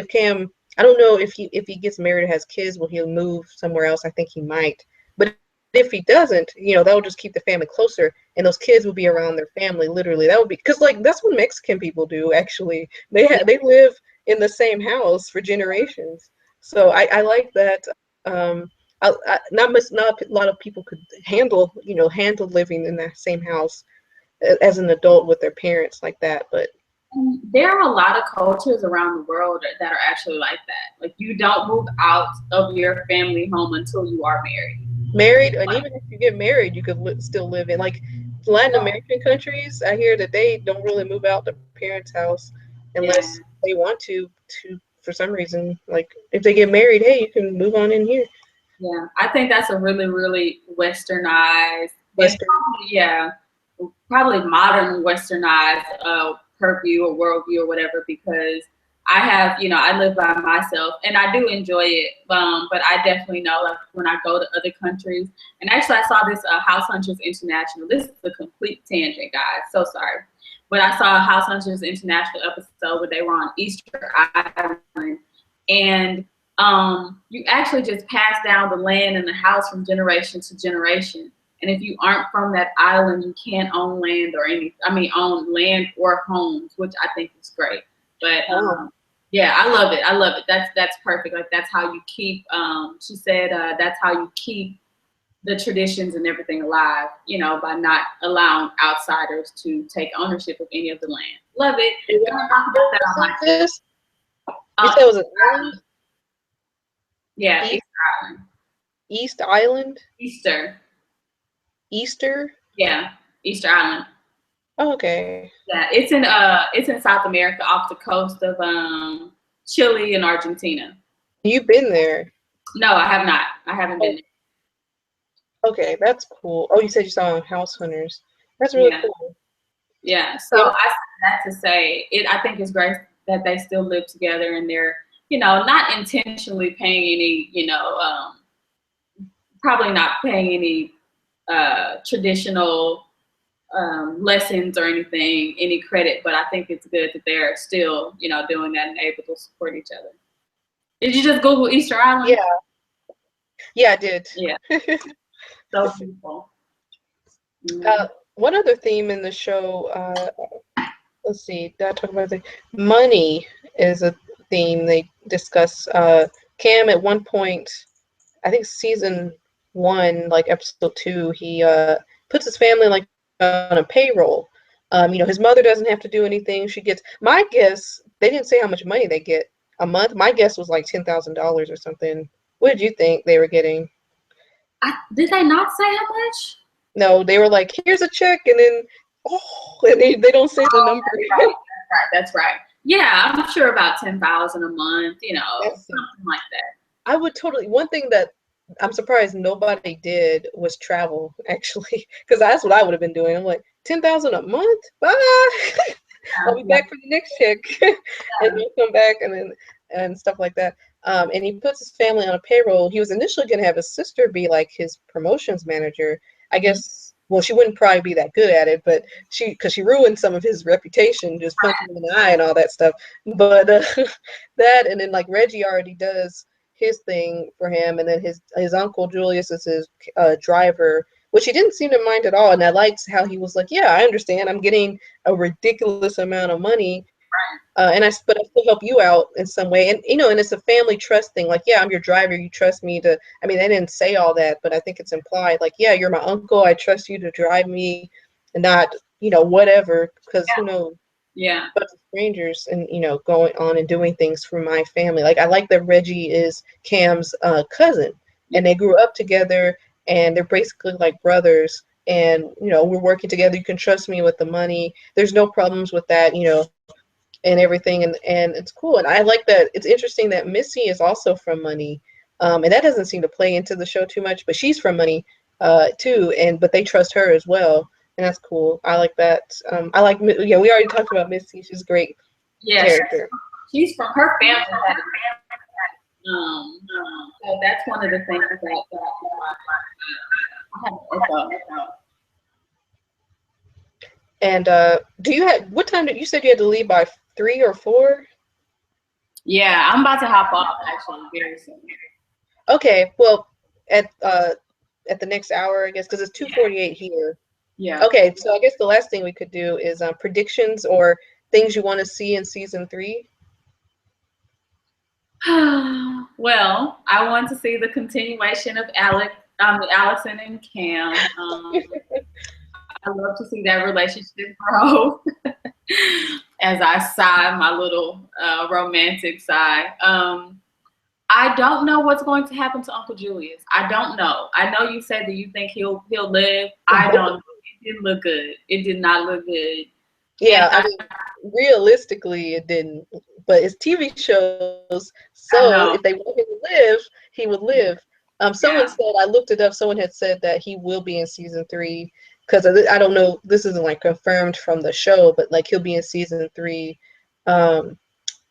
Cam, I don't know if he gets married or has kids, will he move somewhere else? I think he might, but if he doesn't, that will just keep the family closer, and those kids will be around their family. Literally, that would be, because like that's what Mexican people do. Actually, they live in the same house for generations. So I like that. Not a lot of people could handle living in that same house as an adult with their parents like that. But there are a lot of cultures around the world that are actually like that. Like, you don't move out of your family home until you are married. married, and even if you get married, you could still live in like Latin American countries. I hear that they don't really move out the parents' house unless they want to for some reason. Like if they get married, hey, you can move on in here. Yeah, I think that's a really, really westernized, and probably modern westernized purview or worldview or whatever, because I have, I live by myself and I do enjoy it. But I definitely know, like, when I go to other countries, and actually I saw this House Hunters International. This is a complete tangent, guys. So sorry. But I saw a House Hunters International episode where they were on Easter Island, and you actually just pass down the land and the house from generation to generation. And if you aren't from that island, you can't own land own land or homes, which I think is great. But yeah, I love it. I love it. That's perfect. Like, that's how you keep, she said, that's how you keep the traditions and everything alive, by not allowing outsiders to take ownership of any of the land. Love it. You said it was an island? Yeah, Easter Island. East Island? Easter. Easter? Yeah, Easter Island. Oh, okay. Yeah, it's in South America, off the coast of Chile and Argentina. You've been there? No, I have not. I haven't been there. Okay, that's cool. Oh, you said you saw House Hunters. That's really cool. Yeah. So I said that to say I think it's great that they still live together, and they're, not intentionally paying any, probably not paying any traditional lessons or anything, any credit, but I think it's good that they're still, doing that and able to support each other. Did you just Google Easter Island? Yeah. Yeah, I did. Yeah. So beautiful. One other theme in the show, let's see, did I talk about the money is a theme they discuss. Cam at one point, I think season 1, like episode 2, he puts his family like on a payroll. His mother doesn't have to do anything. She gets, my guess, they didn't say how much money they get a month. My guess was like $10,000 or something. What did you think they were getting? Did they not say how much? No, they were like, here's a check, and then, and they don't say the number. That's right. Yeah, I'm sure about 10,000 a month, something like that. I would totally, one thing that I'm surprised nobody did was travel, actually, because that's what I would have been doing. I'm like, 10,000 a month? Bye. I'll be back for the next check. And you'll come back and stuff like that. And he puts his family on a payroll. He was initially going to have his sister be like his promotions manager. I guess, well, she wouldn't probably be that good at it, but because she ruined some of his reputation, just punching him in the eye and all that stuff. But that, and then like Reggie already does his thing for him, and then his uncle Julius is his driver, which he didn't seem to mind at all. And I liked how he was like, yeah, I understand, I'm getting a ridiculous amount of money, but I still help you out in some way. And and it's a family trust thing, like, yeah, I'm your driver, you trust me to, I mean, they didn't say all that, but I think it's implied, like, yeah, you're my uncle, I trust you to drive me, and not whatever, because who knows. Yeah. But strangers, and going on and doing things for my family. Like, I like that Reggie is Cam's cousin, and they grew up together, and they're basically like brothers. And we're working together. You can trust me with the money. There's no problems with that, and everything. And it's cool. And I like that. It's interesting that Missy is also from Money, and that doesn't seem to play into the show too much. But she's from Money too, but they trust her as well. And that's cool. I like that. We already talked about Missy. She's a great character. She's from her family. So that's one of the things that And what time you said you had to leave by 3 or 4? Yeah, I'm about to hop off actually very soon. Okay, well, at the next hour, I guess, because it's 2:48 here. Yeah. Okay, so I guess the last thing we could do is predictions or things you want to see in season 3. Well, I want to see the continuation of Allison and Cam. I love to see that relationship grow as I sigh my little romantic sigh. I don't know what's going to happen to Uncle Julius. I don't know. I know you said that you think he'll live. I don't know. It didn't look good. It did not look good. Yeah, I mean, realistically, it didn't. But it's TV shows, so if they want him to live, he would live. Someone said, I looked it up. Someone had said that he will be in season 3 because I don't know. This isn't like confirmed from the show, but like he'll be in season 3.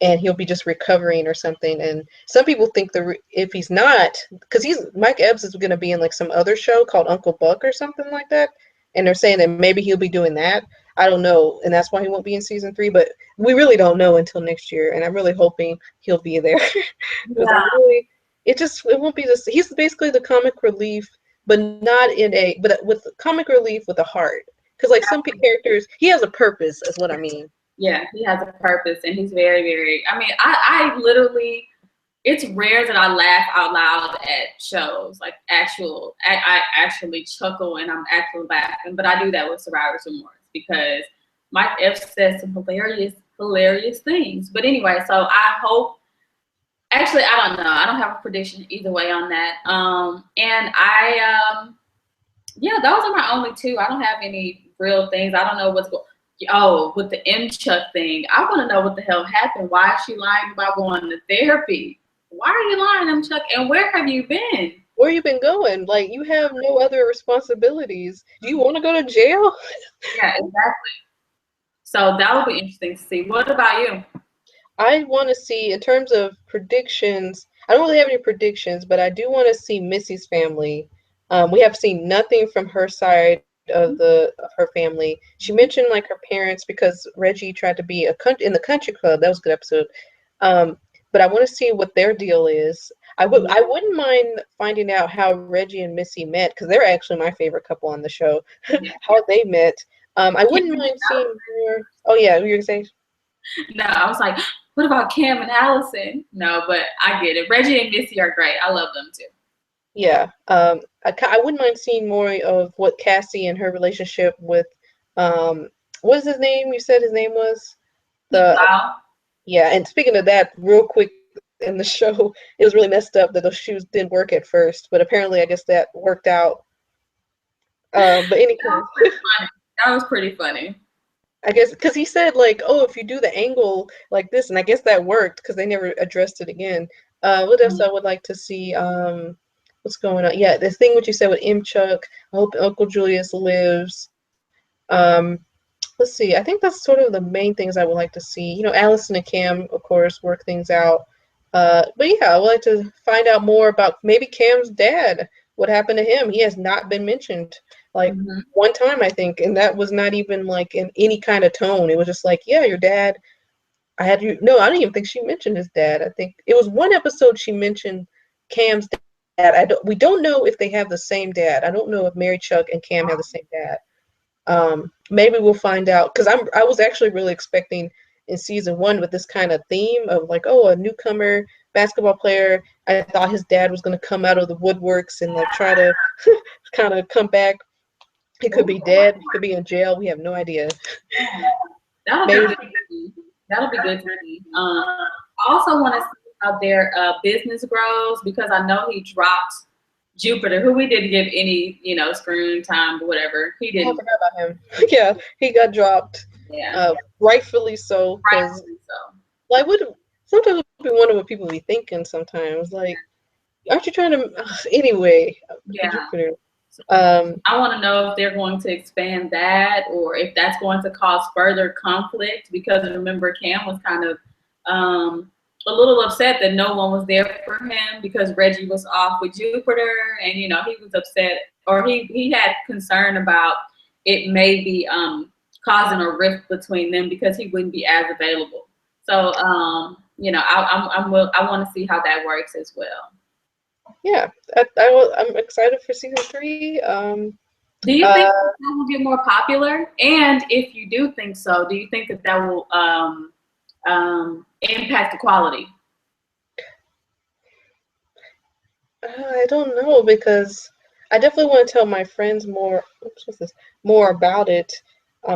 And he'll be just recovering or something. And some people think if he's not, because Mike Epps is going to be in like some other show called Uncle Buck or something like that, and they're saying that maybe he'll be doing that. I don't know, and that's why he won't be in season 3. But we really don't know until next year, and I'm really hoping he'll be there because it won't be this. He's basically the comic relief, but not but with comic relief with a heart. Because like some characters, he has a purpose, is what I mean. Yeah, he has a purpose, and he's very, very. I mean, I literally, it's rare that I laugh out loud at shows, like I actually chuckle and I'm actually laughing, but I do that with Survivor's Remorse because Mike Epps says some hilarious things. But anyway, so I hope. Actually, I don't know. I don't have a prediction either way on that. And yeah, those are my only two. I don't have any real things. I don't know what's going. Oh, with the M Chuck thing, I want to know what the hell happened. Why is she lying about going to therapy? Why are you lying, M Chuck? And where have you been? Where you been going? Like, you have no other responsibilities. Do you want to go to jail? Yeah, exactly. So that will be interesting to see. What about you? I want to see, in terms of predictions, I don't really have any predictions, but I do want to see Missy's family. We have seen nothing from her side of her family. She mentioned like her parents because Reggie tried to be in the country club. That was a good episode. But I want to see what their deal is. I wouldn't mind finding out how Reggie and Missy met because they're actually my favorite couple on the show. How they met. I wouldn't mind seeing more. Oh yeah, you were gonna say? No, I was like, what about Cam and Allison? No, but I get it. Reggie and Missy are great. I love them too. Yeah, I wouldn't mind seeing more of what Cassie and her relationship with, what is his name? You said his name was Wow. Yeah. And speaking of that, real quick in the show, it was really messed up that those shoes didn't work at first, but apparently, I guess that worked out. But anyway, that was pretty funny. I guess because he said like, oh, if you do the angle like this, and I guess that worked because they never addressed it again. What else I would like to see? What's going on? Yeah, this thing what you said with M Chuck. I hope Uncle Julius lives. Let's see. I think that's sort of the main things I would like to see. You know, Allison and Cam, of course, work things out. But yeah, I would like to find out more about maybe Cam's dad. What happened to him? He has not been mentioned like one time, I think, and that was not even like in any kind of tone. It was just like, yeah, your dad. I didn't even think she mentioned his dad. I think it was one episode she mentioned Cam's dad. We don't know if they have the same dad. I don't know if Mary Chuck and Cam have the same dad. Maybe we'll find out because I was actually really expecting in season 1 with this kind of theme of like, oh, a newcomer basketball player. I thought his dad was going to come out of the woodworks and like try to kind of come back. He could be dead. He could be in jail. We have no idea. That'll be good to see. I also want to see how their business grows because I know he dropped Jupiter, who we didn't give any, screen time or whatever. He didn't. I forgot about him. Yeah, he got dropped. Yeah. Rightfully so. Rightfully so. Like, sometimes we wonder what people be thinking. Sometimes, like, aren't you trying to? Anyway. Yeah. Jupiter. I want to know if they're going to expand that or if that's going to cause further conflict because remember Cam was kind of a little upset that no one was there for him because Reggie was off with Jupiter and he was upset or he had concern about it may be causing a rift between them because he wouldn't be as available. So I want to see how that works as well. Yeah, I'm excited for season 3. Do you think that will get more popular? And if you do think so, do you think that will impact the quality? I don't know because I definitely want to tell my friends more. Oops, what's this? More about it. I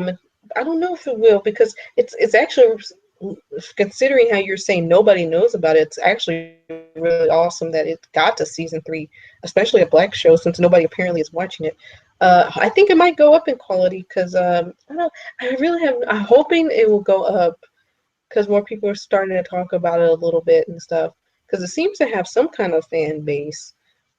don't know if it will because it's actually considering how you're saying nobody knows about it, it's actually really awesome that it got to season 3, especially a Black show, since nobody apparently is watching it. I think it might go up in quality because I don't. I really have. I'm hoping it will go up because more people are starting to talk about it a little bit and stuff. Because it seems to have some kind of fan base.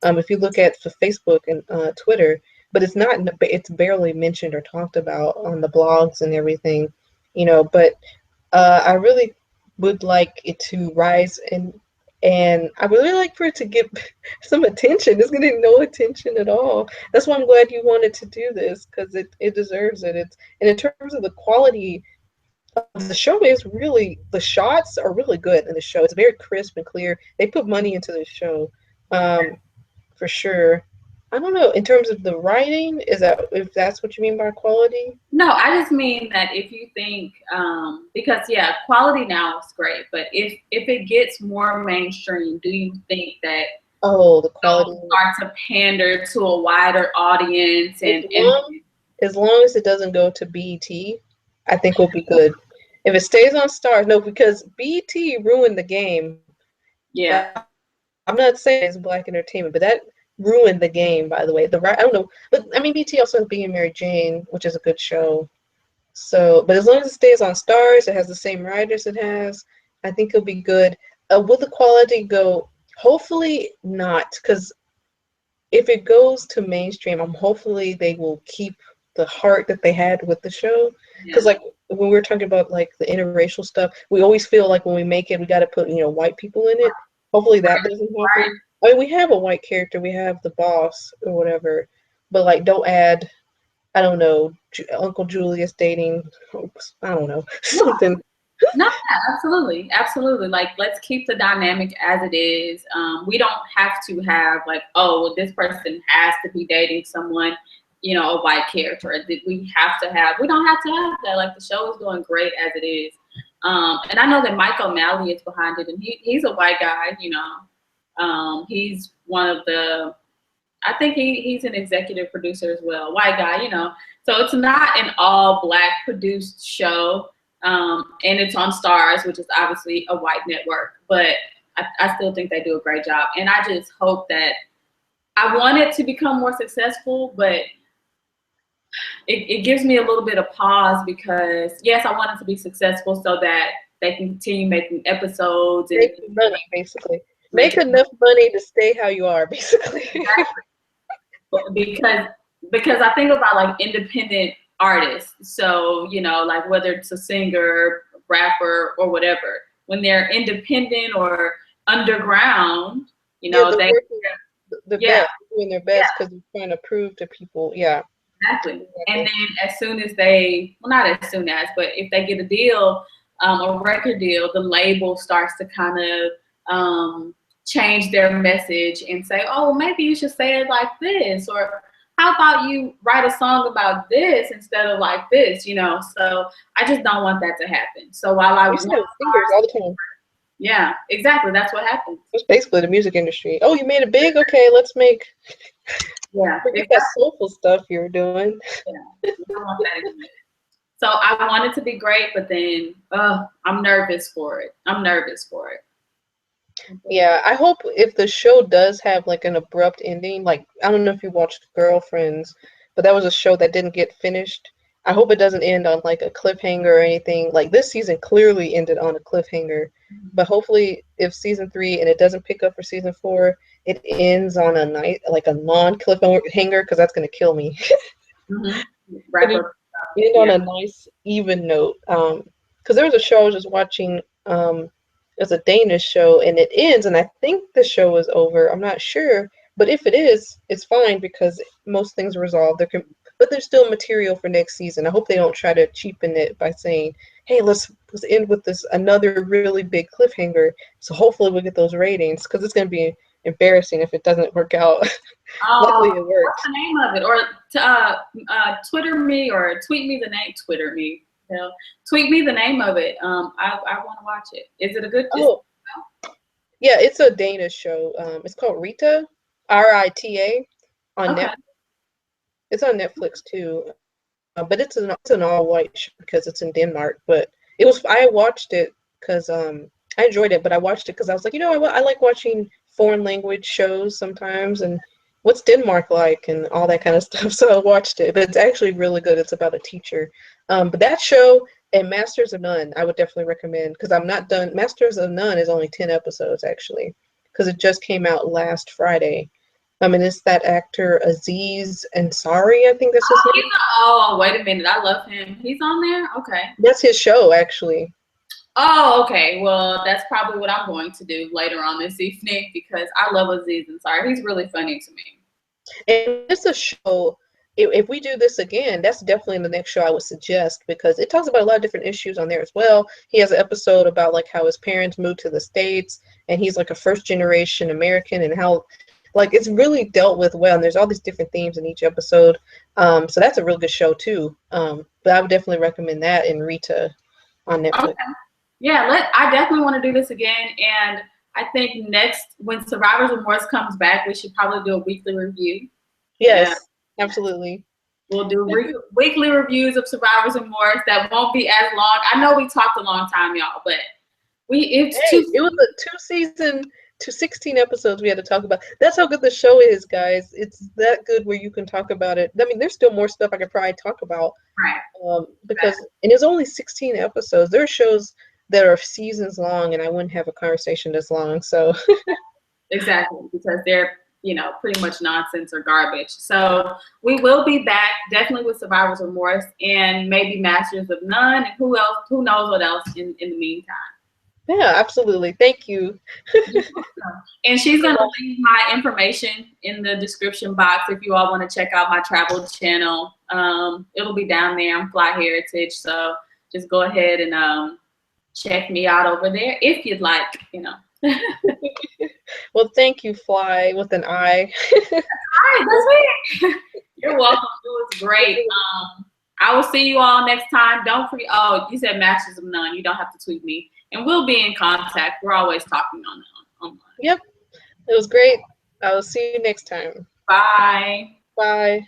If you look at Facebook and Twitter, but it's not. It's barely mentioned or talked about on the blogs and everything, But I really would like it to rise and I would really like for it to get some attention. It's getting no attention at all. That's why I'm glad you wanted to do this because it deserves it. And in terms of the quality of the show is really the shots are really good in the show. It's very crisp and clear. They put money into the show, for sure. I don't know in terms of the writing. Is that if that's what you mean by quality? No, I just mean that if you think, because yeah, quality now is great, but if it gets more mainstream, do you think that the quality start to pander to a wider audience as long as it doesn't go to BET, I think we'll be good. If it stays on Stars, no, because BET ruined the game. Yeah. I'm not saying it's Black entertainment, but that ruined the game. By the way, I don't know, but I mean BET also has Being Mary Jane, which is a good show. So, but as long as it stays on Stars, it has the same writers it has. I think it'll be good. Will the quality go? Hopefully not, because if it goes to mainstream, hopefully they will keep the heart that they had with the show. Because like when we're talking about like the interracial stuff, we always feel like when we make it, we got to put white people in it. Hopefully that doesn't happen. I mean, we have a white character, we have the boss or whatever, but like don't add. I don't know, Uncle Julius dating. I don't know something. No, absolutely, absolutely. Like, let's keep the dynamic as it is. We don't have to have like, oh, well, this person has to be dating someone, a white character. We have to have. We don't have to have that. Like, the show is doing great as it is. And I know that Mike O'Malley is behind it, and he's a white guy. He's one of the. I think he's an executive producer as well, white guy. So it's not an all Black produced show. And it's on Stars, which is obviously a white network, but I still think they do a great job. And I just hope that I want it to become more successful, but it gives me a little bit of pause because yes, I want it to be successful so that they can continue making episodes and make money, basically. Make enough money to stay how you are, basically. Exactly. because I think about like independent artists. So, like whether it's a singer, rapper, or whatever, when they're independent or underground, they're doing their best because they're trying to prove to people. Yeah. Exactly. And then as soon as not as soon as, but if they get a deal, a record deal, the label starts to kind of change their message and say, oh, maybe you should say it like this, or how about you write a song about this instead of like this, So I just don't want that to happen. So while I want all the time. Yeah, exactly. That's what happens. It's basically the music industry. Oh, you made it big? Okay, let's make forget that soulful stuff you were doing. Yeah. I don't want that anymore. So I want it to be great, but then I'm nervous for it. Yeah, I hope if the show does have like an abrupt ending, like I don't know if you watched Girlfriends, but that was a show that didn't get finished. I hope it doesn't end on like a cliffhanger or anything. Like this season clearly ended on a cliffhanger, but hopefully if season 3 and it doesn't pick up for season 4, it ends on a like a non-cliffhanger because that's gonna kill me. Right. End on a nice even note. Because there was a show I was just watching. It's a Danish show, and it ends, and I think the show is over. I'm not sure, but if it is, it's fine because most things are resolved. But there's still material for next season. I hope they don't try to cheapen it by saying, "Hey, let's end with this another really big cliffhanger." So hopefully we'll get those ratings because it's going to be embarrassing if it doesn't work out. Luckily, it worked. What's the name of it? Or Twitter me or tweet me the name. Twitter me. Tweet me the name of it. I want to watch it. Is it a good? Yeah, it's a Danish show. It's called Rita, Rita, on Netflix. It's on Netflix too, but it's an all-white show because it's in Denmark. But I watched it because I enjoyed it, but I watched it because I was like, I like watching foreign language shows sometimes, and what's Denmark like and all that kind of stuff. So I watched it, but it's actually really good. It's about a teacher. But that show and Masters of None, I would definitely recommend because I'm not done. Masters of None is only 10 episodes actually because it just came out last Friday. And it's that actor Aziz Ansari, I think that's his name. Oh, wait a minute. I love him. He's on there? Okay. That's his show, actually. Oh, okay. Well, that's probably what I'm going to do later on this evening because I love Aziz Ansari. He's really funny to me. And it's a show, if we do this again, that's definitely the next show I would suggest because it talks about a lot of different issues on there as well. He has an episode about like how his parents moved to the States and he's like a first generation American and how like it's really dealt with well, and there's all these different themes in each episode. So that's a real good show too. But I would definitely recommend that and Rita on Netflix. Okay. Yeah, I definitely want to do this again, and I think next when Survivor's Remorse comes back, we should probably do a weekly review. Yes, absolutely. We'll do weekly reviews of Survivor's Remorse that won't be as long. I know we talked a long time, y'all, but it was a 2-season to 16 episodes we had to talk about. That's how good the show is, guys. It's that good where you can talk about it. I mean, there's still more stuff I could probably talk about. Right. And it's only 16 episodes. There are shows that are seasons long, and I wouldn't have a conversation this long. So exactly, because they're pretty much nonsense or garbage. So we will be back definitely with Survivor's Remorse and maybe Masters of None, and who knows what else in the meantime. Yeah, absolutely. Thank you. And she's going to leave my information in the description box if you all want to check out my travel channel. It'll be down there. I'm FLI Heritage, so just go ahead and check me out over there if you'd like, Well, thank you, FLI with an I. Hi, that's me. You're welcome. It was great. I will see you all next time. Don't forget. Oh, you said Masters of None. You don't have to tweet me, and we'll be in contact. We're always talking online. Yep, it was great. I will see you next time. Bye. Bye.